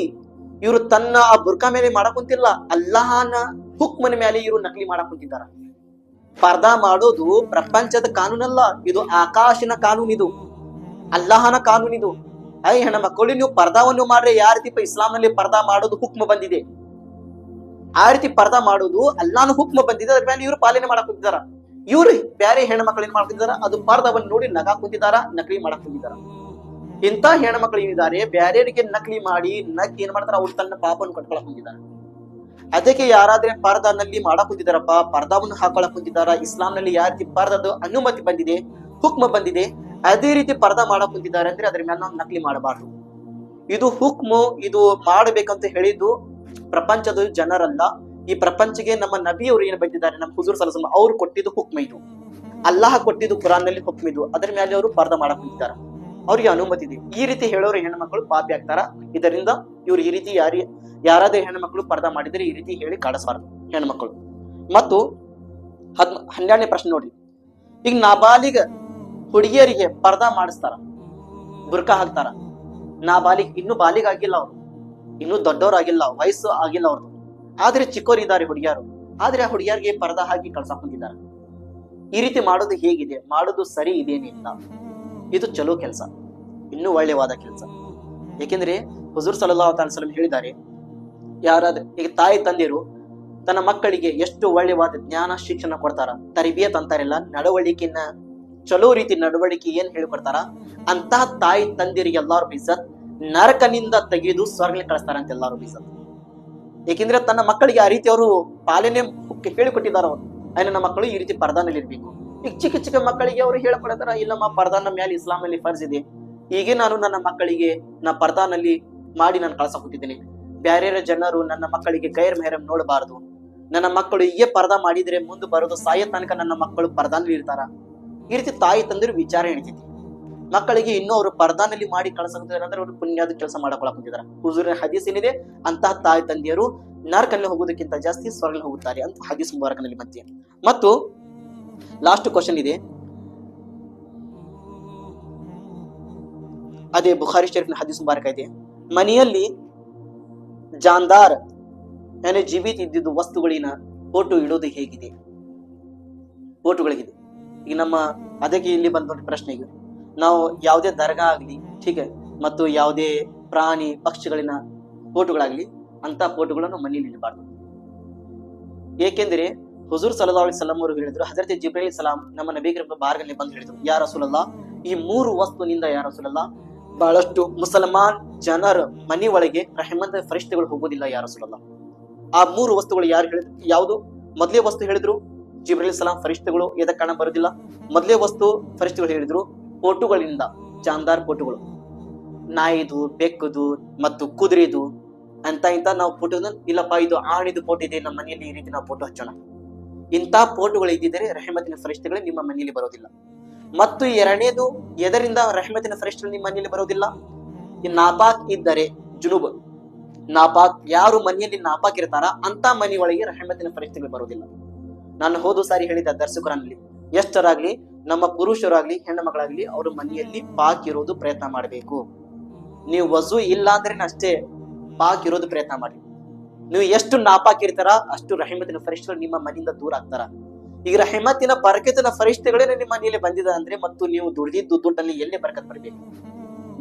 ಇವರು ತನ್ನ ಆ ಬುರ್ಕಾ ಮೇಲೆ ಮಾಡಕ್ ಕುಂತಿಲ್ಲ, ಅಲ್ಲಾಹನ ಹುಕ್ಮನ ಮೇಲೆ ಇವರು ನಕಲಿ ಮಾಡಕ್ ಕುಂತಿದ್ದಾರ. ಪರ್ದಾ ಮಾಡೋದು ಪ್ರಪಂಚದ ಕಾನೂನಲ್ಲ, ಇದು ಆಕಾಶನ ಕಾನೂನು, ಇದು ಅಲ್ಲಾಹನ ಕಾನೂನು. ಇದು ಹೆಣ್ಣ ಮಕ್ಕಳು ನೀವು ಪರ್ದಾವನ್ನು ಮಾಡ್ರೆ ಯಾವ ರೀತಿ ಇಸ್ಲಾಂನಲ್ಲಿ ಪರ್ದಾ ಮಾಡೋದು ಹುಕ್ಮ ಬಂದಿದೆ, ಆ ರೀತಿ ಪರ್ದಾ ಮಾಡೋದು ಅಲ್ಲಾಹನ ಹುಕ್ಮ ಬಂದಿದೆ. ಅದ್ರ ಮೇಲೆ ಇವರು ಪಾಲನೆ ಮಾಡಕ್ ಕುಂತಿದಾರ. ಇವ್ರು ಬ್ಯಾರೆ ಹೆಣ್ಣು ಮಕ್ಕಳು ಏನ್ ಮಾಡ್ತಿದಾರ, ಅದು ಪರ್ದಾವನ್ನು ನೋಡಿ ನಗಾ ಕುಂತಿದಾರ, ನಕಲಿ ಮಾಡಕ್ ಕುಂತಿದಾರ. ಇಂಥ ಹೆಣ್ಣು ಮಕ್ಕಳು ಏನಿದ್ದಾರೆ ಬ್ಯಾರೆಯವರಿಗೆ ನಕಲಿ ಮಾಡಿ ನಕ್ ಏನ್ ಮಾಡ್ತಾರ, ಅವ್ರು ತನ್ನ ಪಾಪವನ್ನು ಕಟ್ಕೊಳಕ್ ಕುಂತಿದಾರ. ಅದಕ್ಕೆ ಯಾರಾದ್ರೆ ಪರ್ದಾನಲ್ಲಿ ಮಾಡಕ್ ಕುಂತಿದಾರಪ್ಪ, ಪರ್ದಾವನ್ನು ಹಾಕೊಳಕ್ ಕುಂತಿದಾರ, ಇಸ್ಲಾಂನಲ್ಲಿ ಯಾವ ರೀತಿ ಪರ್ದದ ಅನುಮತಿ ಬಂದಿದೆ, ಹುಕ್ಮ ಬಂದಿದೆ, ಅದೇ ರೀತಿ ಪರ್ದಾ ಮಾಡಕ್ ಕುಂತಿದ್ದಾರೆ ಅಂದ್ರೆ ಅದ್ರ ಮೇಲೆ ನಾವು ನಕಲಿ ಮಾಡಬಾರ್ದು. ಇದು ಹುಕ್ಮು, ಇದು ಮಾಡಬೇಕಂತ ಹೇಳಿದ್ದು ಪ್ರಪಂಚದ ಜನರಲ್ಲ. ಈ ಪ್ರಪಂಚಕ್ಕೆ ನಮ್ಮ ನಬಿಯವರು ಏನ್ ಬಂದಿದ್ದಾರೆ, ನಮ್ಮ ಹುಜೂರ್ ಸಲ್ಲಲ್ಲಾಹು ಅಲೈಹಿ ವಸಲ್ಲಂ ಅವ್ರು ಕೊಟ್ಟಿದ್ದು ಹುಕ್ಮ ಇದು, ಅಲ್ಲಾಹ ಕೊಟ್ಟಿದ್ದು ಕುರಾನ್ ನಲ್ಲಿ ಹುಕ್ಮ ಇದು. ಅದ್ರ ಮೇಲೆ ಅವರು ಪರ್ದಾ ಮಾಡಕ್ ಕುಂತಿದ್ದಾರೆ, ಅವ್ರಿಗೆ ಅನುಮತಿ ಇದೆ. ಈ ರೀತಿ ಹೇಳೋರು ಹೆಣ್ಮಕ್ಳು ಪಾಪಿ ಆಗ್ತಾರ. ಇದರಿಂದ ಇವ್ರು ಈ ರೀತಿ ಯಾರಾದ್ರೂ ಹೆಣ್ಮಕ್ಳು ಪರ್ದಾ ಮಾಡಿದ್ರೆ ಈ ರೀತಿ ಹೇಳಿ ಕಾಡಿಸಬಾರ್ದು ಹೆಣ್ಮಕ್ಳು. ಮತ್ತು 12ನೇ ಪ್ರಶ್ನೆ ನೋಡ್ರಿ. ಈಗ ನಾಬಾಲಿಗ ಹುಡುಗಿಯರಿಗೆ ಪರ್ದಾ ಮಾಡಿಸ್ತಾರ, ಬುರ್ಕಾ ಹಾಕ್ತಾರ. ನಾಬಾಲಿಗ್ ಇನ್ನೂ ಬಾಲಿಗ್ ಆಗಿಲ್ಲ, ಅವ್ರು ಇನ್ನೂ ದೊಡ್ಡವ್ರಾಗಿಲ್ಲ, ವಯಸ್ಸು ಆಗಿಲ್ಲ ಅವ್ರದ್ದು, ಆದ್ರೆ ಚಿಕ್ಕವ್ರು ಇದ್ದಾರೆ ಹುಡುಗಿಯರು. ಆದ್ರೆ ಆ ಹುಡುಗಿಯರಿಗೆ ಪರ್ದಾ ಹಾಕಿ ಕಳ್ಸಾಕ್ ಕುಂತಿದ್ದಾರೆ. ಈ ರೀತಿ ಮಾಡೋದು ಹೇಗಿದೆ, ಮಾಡೋದು ಸರಿ ಇದೇನಿಲ್ಲ, ಇದು ಚಲೋ ಕೆಲಸ, ಇನ್ನೂ ಒಳ್ಳೆಯವಾದ ಕೆಲಸ. ಏಕೆಂದ್ರೆ ಹುಜೂರ್ ಸಲ್ಲಲ್ಲಾಹು ಅಲೈಹಿ ವಸಲ್ಲಂ ಹೇಳಿದ್ದಾರೆ, ಯಾರಾದ್ರೆ ಈಗ ತಾಯಿ ತಂದೆಯರು ತನ್ನ ಮಕ್ಕಳಿಗೆ ಎಷ್ಟು ಒಳ್ಳೆಯವಾದ ಜ್ಞಾನ ಶಿಕ್ಷಣ ಕೊಡ್ತಾರ, ತರಬೇತ್ ಅಂತಾರಿಲ್ಲ, ನಡವಳಿಕೆನ ಚಲೋ ರೀತಿ ನಡವಳಿಕೆ ಏನ್ ಹೇಳಿಕೊಡ್ತಾರ, ಅಂತಹ ತಾಯಿ ತಂದೆಯರಿಗೆ ಎಲ್ಲಾರು ಬಿಸತ್ ನರಕನಿಂದ ತೆಗೆದು ಸ್ವರ್ಗಕ್ಕೆ ಕಳಿಸ್ತಾರ ಅಂತ ಎಲ್ಲಾರು ಬಿಸತ್. ಏಕೆಂದ್ರೆ ತನ್ನ ಮಕ್ಕಳಿಗೆ ಆ ರೀತಿ ಅವರು ಪಾಲನೆ ಹೇಳಿಕೊಟ್ಟಿದ್ದಾರೆ. ಅವರು ನನ್ನ ಮಕ್ಕಳು ಈ ರೀತಿ ಪರ್ದಾನಲ್ಲಿ ಇರ್ಬೇಕು. ಈಗ ಚಿಕ್ಕ ಚಿಕ್ಕ ಮಕ್ಕಳಿಗೆ ಅವರು ಹೇಳ್ಕೊಡ್ತಾರ, ಇಲ್ಲಮ್ಮ ಪರ್ದಾನ ಮೇಲೆ ಇಸ್ಲಾಂನಲ್ಲಿ ಫರ್ಜ್ ಇದೆ, ಹೀಗೆ ನಾನು ನನ್ನ ಮಕ್ಕಳಿಗೆ ಪರ್ದಾನಲ್ಲಿ ಮಾಡಿ ನಾನು ಕಳ್ಸಕ್ ಹೋಗ್ತಿದ್ದೀನಿ. ಬ್ಯಾರೆ ಜನರು ನನ್ನ ಮಕ್ಕಳಿಗೆ ಗೈರ್ ಮೆಹರಂ ನೋಡಬಾರದು, ನನ್ನ ಮಕ್ಕಳು ಹೀಗೆ ಪರ್ದಾ ಮಾಡಿದ್ರೆ ಮುಂದೆ ಬರೋದು ಸಾಯ ತನಕ ನನ್ನ ಮಕ್ಕಳು ಪರ್ದಾನಲ್ಲಿ ಇರ್ತಾರ. ಈ ರೀತಿ ತಾಯಿ ತಂದಿರು ವಿಚಾರ ಹೇಳ್ತೈತಿ. ಮಕ್ಕಳಿಗೆ ಇನ್ನೂ ಅವರು ಪರ್ದಾನಲ್ಲಿ ಮಾಡಿ ಕಳ್ಸಕ್ತಿದ್ದಾರೆ ಅಂದ್ರೆ ಅವರು ಪುಣ್ಯದ ಕೆಲಸ ಮಾಡಕೊಳಕ್ ಕುಂತಿದ್ದಾರೆ. ಹುಜೂರಿನ ಹದೀಸ್ ಏನಿದೆ, ಅಂತಹ ತಾಯಿ ತಂದೆಯರು ನರಕಲ್ಲಿ ಹೋಗೋದಕ್ಕಿಂತ ಜಾಸ್ತಿ ಸ್ವರ್ಗದಲ್ಲಿ ಹೋಗುತ್ತಾರೆ ಅಂತ ಹದೀಸ್ ಮುಬಾರಕನಲ್ಲಿ ಬಂದಿದೆ. ಮತ್ತು ಲಾಸ್ಟ್ ಕ್ವಶನ್ ಇದೆ, ಅದೇ ಬುಖಾರಿ ಶರೀಫ್ನ ಹದೀಸ್ ಮುಬಾರಕ ಇದೆ, ಮನೆಯಲ್ಲಿ ಜಾನ್ದಾರ್ ಜೀವಿತ ಇದ್ದಿದ್ದು ವಸ್ತುಗಳಿನ ಫೋಟೋ ಇಡೋದು ಹೇಗಿದೆ, ಫೋಟೋಗಳಿಗಿದೆ. ಈಗ ನಮ್ಮ ಅದಕ್ಕೆ ಇಲ್ಲಿ ಬಂದ ಪ್ರಶ್ನೆಗೆ, ನಾವು ಯಾವುದೇ ದರ್ಗಾ ಆಗ್ಲಿ ಹೀಗೆ ಮತ್ತು ಯಾವುದೇ ಪ್ರಾಣಿ ಪಕ್ಷಿಗಳಿನ ಫೋಟೋಗಳಾಗ್ಲಿ ಅಂತ ಫೋಟೋಗಳನ್ನು ಮನೆಯಲ್ಲಿ ಇಡಬಾರ್ದು. ಏಕೆಂದ್ರೆ ಹುಜೂರ್ ಸಲ್ಲಲ್ಲಾಹು ಅಲೈಹಿ ವಸಲ್ಲಂ ಅವರು ಹೇಳಿದ್ರು, ಹಜರತ್ ಜಿಬ್ರೀಲ್ ಸಲಾಂ ನಮ್ಮ ನಬಿಗೆ ಬಾರ್ಗಲ್ಲಿ ಬಂದು ಹೇಳಿದ್ರು, ಯಾ ರಸೂಲಲ್ಲಾಹ್, ಈ 3 ವಸ್ತುನಿಂದ ಯಾ ರಸೂಲಲ್ಲಾಹ್ ಬಹಳಷ್ಟು ಮುಸಲ್ಮಾನ್ ಜನರ ಮನೆ ಒಳಗೆ ರಹಮತ್ ಫರಿಷ್ಠಗಳು ಹೋಗೋದಿಲ್ಲ ಯಾ ರಸೂಲಲ್ಲಾಹ್. ಆ 3 ವಸ್ತುಗಳು ಯಾರು ಹೇಳಿದ್ರು, ಯಾವುದು ಮೊದಲೇ ವಸ್ತು ಹೇಳಿದ್ರು ಜಿಬ್ರೀಲ್ ಸಲಾಂ, ಫರಿಷ್ಠಗಳು ಎದಕ್ಕೆ ಕಾರಣ ಬರೋದಿಲ್ಲ. ಮೊದಲೇ ವಸ್ತು ಫರಿಷ್ಠಗಳು ಹೇಳಿದ್ರು ಫೋಟೋಗಳಿಂದ, ಜಾನ್ದಾರ್ ಫೋಟೋಗಳು, ನಾಯಿದು, ಬೆಕ್ಕದು ಮತ್ತು ಕುದುರೆದು ಅಂತ ಇಂತ ನಾವು ಫೋಟೋ, ಇಲ್ಲಪ್ಪ ಇದು ಆಣಿದು ಫೋಟೋ ಇದೆ ನಮ್ಮ ಮನೆಯಲ್ಲಿ, ಈ ರೀತಿ ನಾವು ಫೋಟೋ ಹಚ್ಚೋಣ. ಇಂಥ ಫೋಟೋಗಳು ಇದ್ದಿದ್ರೆ ರಹಮತಿನ ಫರಿಷ್ಠಗಳೇ ನಿಮ್ಮ ಮನೆಯಲ್ಲಿ ಬರೋದಿಲ್ಲ. ಮತ್ತು ಎರಡನೇದು, ಎದರಿಂದ ರಹಮತಿನ ಫರಿಷ್ಠಗಳು ನಿಮ್ಮ ಮನೆಯಲ್ಲಿ ಬರೋದಿಲ್ಲ, ಈ ನಾಪಾಕ್ ಇದ್ದರೆ, ಜುನುಬ್ ನಾಪಾಕ್, ಯಾರು ಮನೆಯಲ್ಲಿ ನಾಪಾಕ್ ಇರ್ತಾರ ಅಂತ ಮನೆ ಒಳಗೆ ರಹಮತಿನ ಫರಿಷ್ಠಗಳು ಬರೋದಿಲ್ಲ. ನಾನು ಹೋದ ಸಾರಿ ಹೇಳಿದ್ದ ದರ್ಶಕರಲ್ಲಿ, ಎಷ್ಟರಾಗ್ಲಿ ನಮ್ಮ ಪುರುಷರಾಗ್ಲಿ ಹೆಣ್ಣು ಮಕ್ಕಳಾಗ್ಲಿ ಅವರು ಮನೆಯಲ್ಲಿ ಪಾಕ್ ಇರೋದು ಪ್ರಯತ್ನ ಮಾಡಬೇಕು. ನೀವು ವಜು ಇಲ್ಲ ಅಂದ್ರೆ ಅಷ್ಟೇ ಪಾಕ್ ಇರೋದು ಪ್ರಯತ್ನ ಮಾಡಿ. ನೀವು ಎಷ್ಟು ನಾಪಾಕ್ ಇರ್ತಾರ ಅಷ್ಟು ರಹಮತಿನ ಫರಿಷ್ಠಗಳು ನಿಮ್ಮ ಮನೆಯಿಂದ ದೂರ ಆಗ್ತಾರ. ಈಗ ರಹಮತಿನ ಬರಕತಿನ ಫರಿಷ್ಠಗಳೇ ನಿಮ್ಮ ಮನೆಯಲ್ಲಿ ಬಂದಿದೆ ಅಂದ್ರೆ ಮತ್ತು ನೀವು ದುಡಿದಿದ್ದು ದುಡ್ಡಲ್ಲಿ ಎಲ್ಲೇ ಬರಕತ್ ಬರಬೇಕು,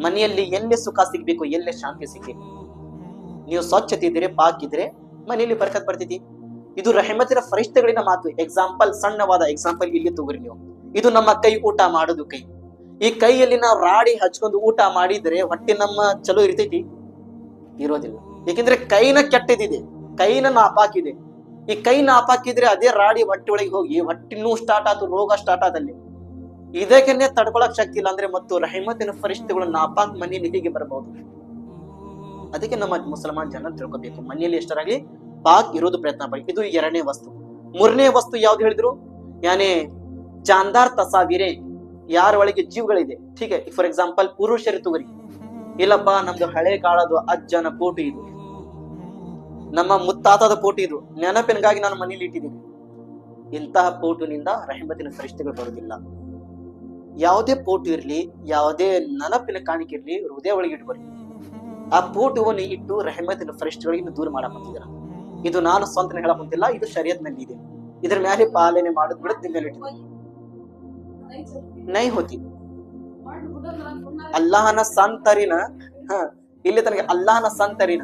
ಮನೆಯಲ್ಲಿ ಎಲ್ಲೇ ಸುಖ ಸಿಗ್ಬೇಕು, ಎಲ್ಲೇ ಶಾಂತಿ ಸಿಗ್ಬೇಕು. ನೀವು ಸ್ವಚ್ಛತೆ ಇದ್ರೆ ಪಾಕ್ ಇದ್ರೆ ಮನೆಯಲ್ಲಿ ಬರಕತ್ ಬರ್ತೈತಿ. ಇದು ರಹಮತಿನ ಫರಿಷ್ಠಗಳಿನ ಮಾತು. ಎಕ್ಸಾಂಪಲ್, ಸಣ್ಣವಾದ ಎಕ್ಸಾಂಪಲ್ ಇಲ್ಲಿ ತಗೋರಿ ನೀವು. ಇದು ನಮ್ಮ ಕೈ, ಊಟ ಮಾಡೋದು ಕೈ. ಈ ಕೈಯಲ್ಲಿ ನಾವು ರಾಡಿ ಹಚ್ಕೊಂಡು ಊಟ ಮಾಡಿದ್ರೆ ಹೊಟ್ಟೆ ನಮ್ಮ ಚಲೋ ಇರ್ತೈತಿ? ಇರೋದಿಲ್ಲ. ಏಕೆಂದ್ರೆ ಕೈನ ಕೆಟ್ಟದಿದೆ, ಕೈನ ನಾಪಾಕಿದೆ. ಈ ಕೈ ನಾಪಾಕಿದ್ರೆ ಅದೇ ರಾಡಿ ಹೊಟ್ಟೆ ಒಳಗೆ ಹೋಗಿ ಹೊಟ್ಟಿನೂ ಸ್ಟಾರ್ಟ್ ಆಯ್ತು, ರೋಗ ಸ್ಟಾರ್ಟ್ ಆದಲ್ಲಿ ಇದಕ್ಕನ್ನೇ ತಡ್ಕೊಳಕ್ ಶಕ್ತಿ ಇಲ್ಲ ಅಂದ್ರೆ ಮತ್ತು ರಹಮತಿನ ಫರಿಷ್ಠಗಳು ನಾಪಾಕ್ ಮನೆಯಲ್ಲಿ ಹೇಗೆ ಬರಬಹುದು? ಅದಕ್ಕೆ ನಮ್ಮ ಮುಸಲ್ಮಾನ್ ಜನ ತಿಳ್ಕೊಬೇಕು, ಮನೆಯಲ್ಲಿ ಎಷ್ಟರಾಗ್ಲಿ ಪಾಕ್ ಇರೋದು ಪ್ರಯತ್ನ ಪಡಿ. ಇದು ಎರಡನೇ ವಸ್ತು. ಮೂರನೇ ವಸ್ತು ಯಾವ್ದು ಹೇಳಿದ್ರು, ಯಾನೇ ಜಾನ್ದಾರ್ ತಸಾವಿರೆ, ಯಾರ ಒಳಗೆ ಜೀವಗಳಿದೆ. ಹೀಗೆ ಫಾರ್ ಎಕ್ಸಾಂಪಲ್ ಪುರುಷರು ತಗೋರಿ, ಇಲ್ಲಪ್ಪ ನಮ್ದು ಹಳೆ ಕಾಲದ ಅಜ್ಜನ ಫೋಟೋ ಇದು, ನಮ್ಮ ಮುತ್ತಾತದ ಫೋಟೋ ಇದು, ನೆನಪಿನಗಾಗಿ ನಾನು ಮನೇಲಿ ಇಟ್ಟಿದ್ದೀನಿ. ಇಂತಹ ಫೋಟೋನಿಂದ ರಹಮತಿನ ಫರಿಷ್ಠಗಳು ಬರುವುದಿಲ್ಲ. ಯಾವುದೇ ಫೋಟೋ ಇರ್ಲಿ, ಯಾವುದೇ ನೆನಪಿನ ಕಾಣಿಕೆ ಇರ್ಲಿ, ಹೃದಯ ಒಳಗೆ ಇಟ್ಕೊರಿ. ಆ ಫೋಟೋವನ್ನು ಇಟ್ಟು ರಹಮತಿನ ಫರಿಷ್ಠಗಳಿಗೆ ದೂರ ಮಾಡಕಂತಿದ್ದೀರ. ಇದು ನಾನು ಸ್ವಂತ ಹೇಳಕಂತಿಲ್ಲ, ಇದು ಶರೀಯತ್ ನಲ್ಲಿ ಇದೆ. ಇದ್ರ ಮೇಲೆ ಪಾಲನೆ ಮಾಡೋದ್ ಬಿಡತ್ ನಿಮ್ಮ ಮೇಲೆ ನೈ ಹೋತಿ. ಅಲ್ಲಾಹನ ಸಂತರಿನ ಇಲ್ಲಿ ತನಕ ಅಲ್ಲಾಹನ ಸಂತರಿನ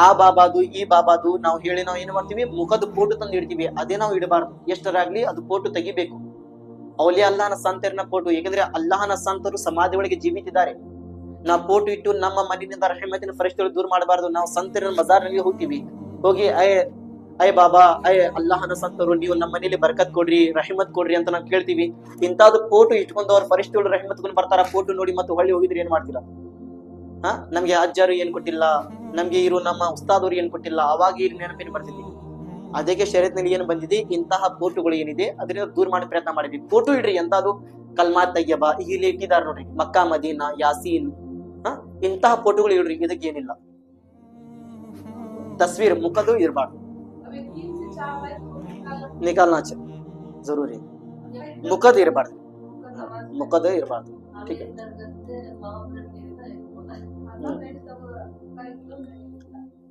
ಆ ಬಾಬಾದು ಈ ಬಾಬಾದು ನಾವು ಹೇಳಿ ನಾವು ಏನ್ ಮಾಡ್ತೀವಿ, ಮುಖದ ಫೋಟೋ ತಂದು ಇಡ್ತೀವಿ. ಅದೇ ನಾವು ಇಡಬಾರ್ದು. ಎಷ್ಟರಾಗ್ಲಿ ಅದು ಫೋಟೋ ತೆಗಿಬೇಕು. ಅವಲಿ ಅಲ್ಲಾಹನ ಸಂತರಿನ ಫೋಟೋ. ಯಾಕಂದ್ರೆ ಅಲ್ಲಾಹನ ಸಂತರು ಸಮಾಧಿ ಒಳಗೆ ಜೀವಿತಿದ್ದಾರೆ. ನಾವು ಫೋಟೋ ಇಟ್ಟು ನಮ್ಮ ಮನೆಯಿಂದ ರಹಮತಿನ ಫರಿಷ್ಠಗಳು ದೂರ ಮಾಡಬಾರ್ದು. ನಾವು ಸಂತರಿನ ಮಜಾರ್ನಲ್ಲಿ ಹೋಗ್ತೀವಿ, ಹೋಗಿ ಅಯ್ಯ ಬಾಬಾ ಅಲ್ಲಾಹನ ಸಂತರು ನೀವು ನಮ್ಮ ಮನೇಲಿ ಬರ್ಕತ್ ಕೊಡ್ರಿ, ರಹಿಮತ್ ಕೊಡ್ರಿ ಅಂತ ನಾವು ಕೇಳ್ತೀವಿ. ಇಂತಾದ್ರು ಫೋಟೋ ಇಟ್ಕೊಂಡು ಅವ್ರ ಫರಿಷ್ಠಗಳು ರಹಿಮತ್ಕೊಂಡು ಬರ್ತಾರ. ಫೋಟೋ ನೋಡಿ ಮತ್ತೆ ಹೊಳ್ಳಿ ಹೋಗಿದ್ರೆ ಏನ್ ಮಾಡ್ತೀರಾ? ನಮ್ಗೆ ಅಜ್ಜಾರು ಏನ್ ಕೊಟ್ಟಿಲ್ಲ, ನಮ್ಗೆ ಇರೋ ನಮ್ಮ ಉಸ್ತಾದವ್ರು ಏನ್ ಕೊಟ್ಟಿಲ್ಲ, ಅವಾಗ ಇಲ್ಲಿ ನೆನಪೇನು ಬರ್ತಿದ್ವಿ. ಅದಕ್ಕೆ ಶರೀಯತ್ನಲ್ಲಿ ಏನು ಬಂದಿದೆ, ಇಂತಹ ಫೋಟೋಗಳು ಏನಿದೆ ಅದರಿಂದ ದೂರ ಮಾಡಿ ಪ್ರಯತ್ನ ಮಾಡಿದ್ವಿ. ಫೋಟೋ ಇಡ್ರಿ ಎಂತಾದ್ರು ಕಲ್ಮಾ ತಯ್ಯಬಾ ಇಲ್ಲಿ ಇಟ್ಟಿದಾರ ನೋಡ್ರಿ, ಮಕ್ಕಾ ಮದೀನಾ ಯಾಸೀನ್ ಇಂತಹ ಫೋಟೋಗಳು ಇಡ್ರಿ. ಇದಕ್ಕೆ ಏನಿಲ್ಲ. ತಸ್ವೀರ್ ಮುಖದು ಇರಬಾರ್ದು. ನಿಕಾಲ್ನಾ ಜರೂರಿ ಮುಖದ ಇರಬಾರ್ದು. ಮುಖದ ಇರಬಾರ್ದು. ठीक है.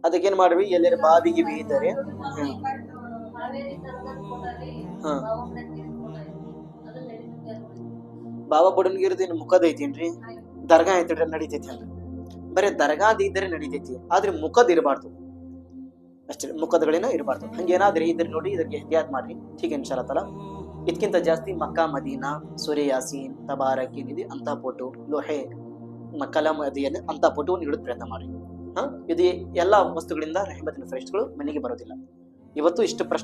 ಅದಕ್ಕೇನ್ ಮಾಡ್ವಿ, ಎಲ್ಲರ ಬಾವಿಗೆ ಬೀದರೆ ಬಾಬಾ ಬುಡನ್ಗಿರೋದು ಇನ್ನು ಮುಖದ ಐತೇನ್ರಿ, ದರ್ಗಾ ಐತಿ ನಡೀತೈತಿ ಅಲ್ರಿ. ಬರೀ ದರ್ಗಾದ ಇದ್ರೆ ನಡೀತೈತಿ, ಆದ್ರೆ ಮುಖದ ಇರಬಾರ್ದು ಅಷ್ಟೇ. ಮುಖದಗಳೇನ ಇರಬಾರ್ದು. ಹಂಗೇನಾದ್ರೆ ಇದ್ರೆ ನೋಡಿ, ಇದಕ್ಕೆ ಎಹ್ತಿಯಾತ್ ಮಾಡ್ರಿ. ठीक है इंशाअल्लाह ताला. ಇದಕ್ಕಿಂತ ಜಾಸ್ತಿ ಮಕ್ಕಾ ಮದೀನಾ ಸೂರೆ ಯಾಸೀನ್ ತಬಾರಕ್ ಏನಿದೆ ಅಂತ ಫೋಟೋ, ಲೋಹೆ ಮಕ್ಕಲ ಮದಿಯನ್ನು ಅಂತ ಫೋಟೋ ನೀಡೋದು ಪ್ರಯತ್ನ ಮಾಡ್ರಿ. ಇದು ಎಲ್ಲಾ ವಸ್ತುಗಳಿಂದ ರಹಮತಿನ ಫರಿಷ್ಠಗಳು ಮನೆಗೆ ಬರೋದಿಲ್ಲ. ಇವತ್ತು ಇಷ್ಟು ಪ್ರಶ್ನೆ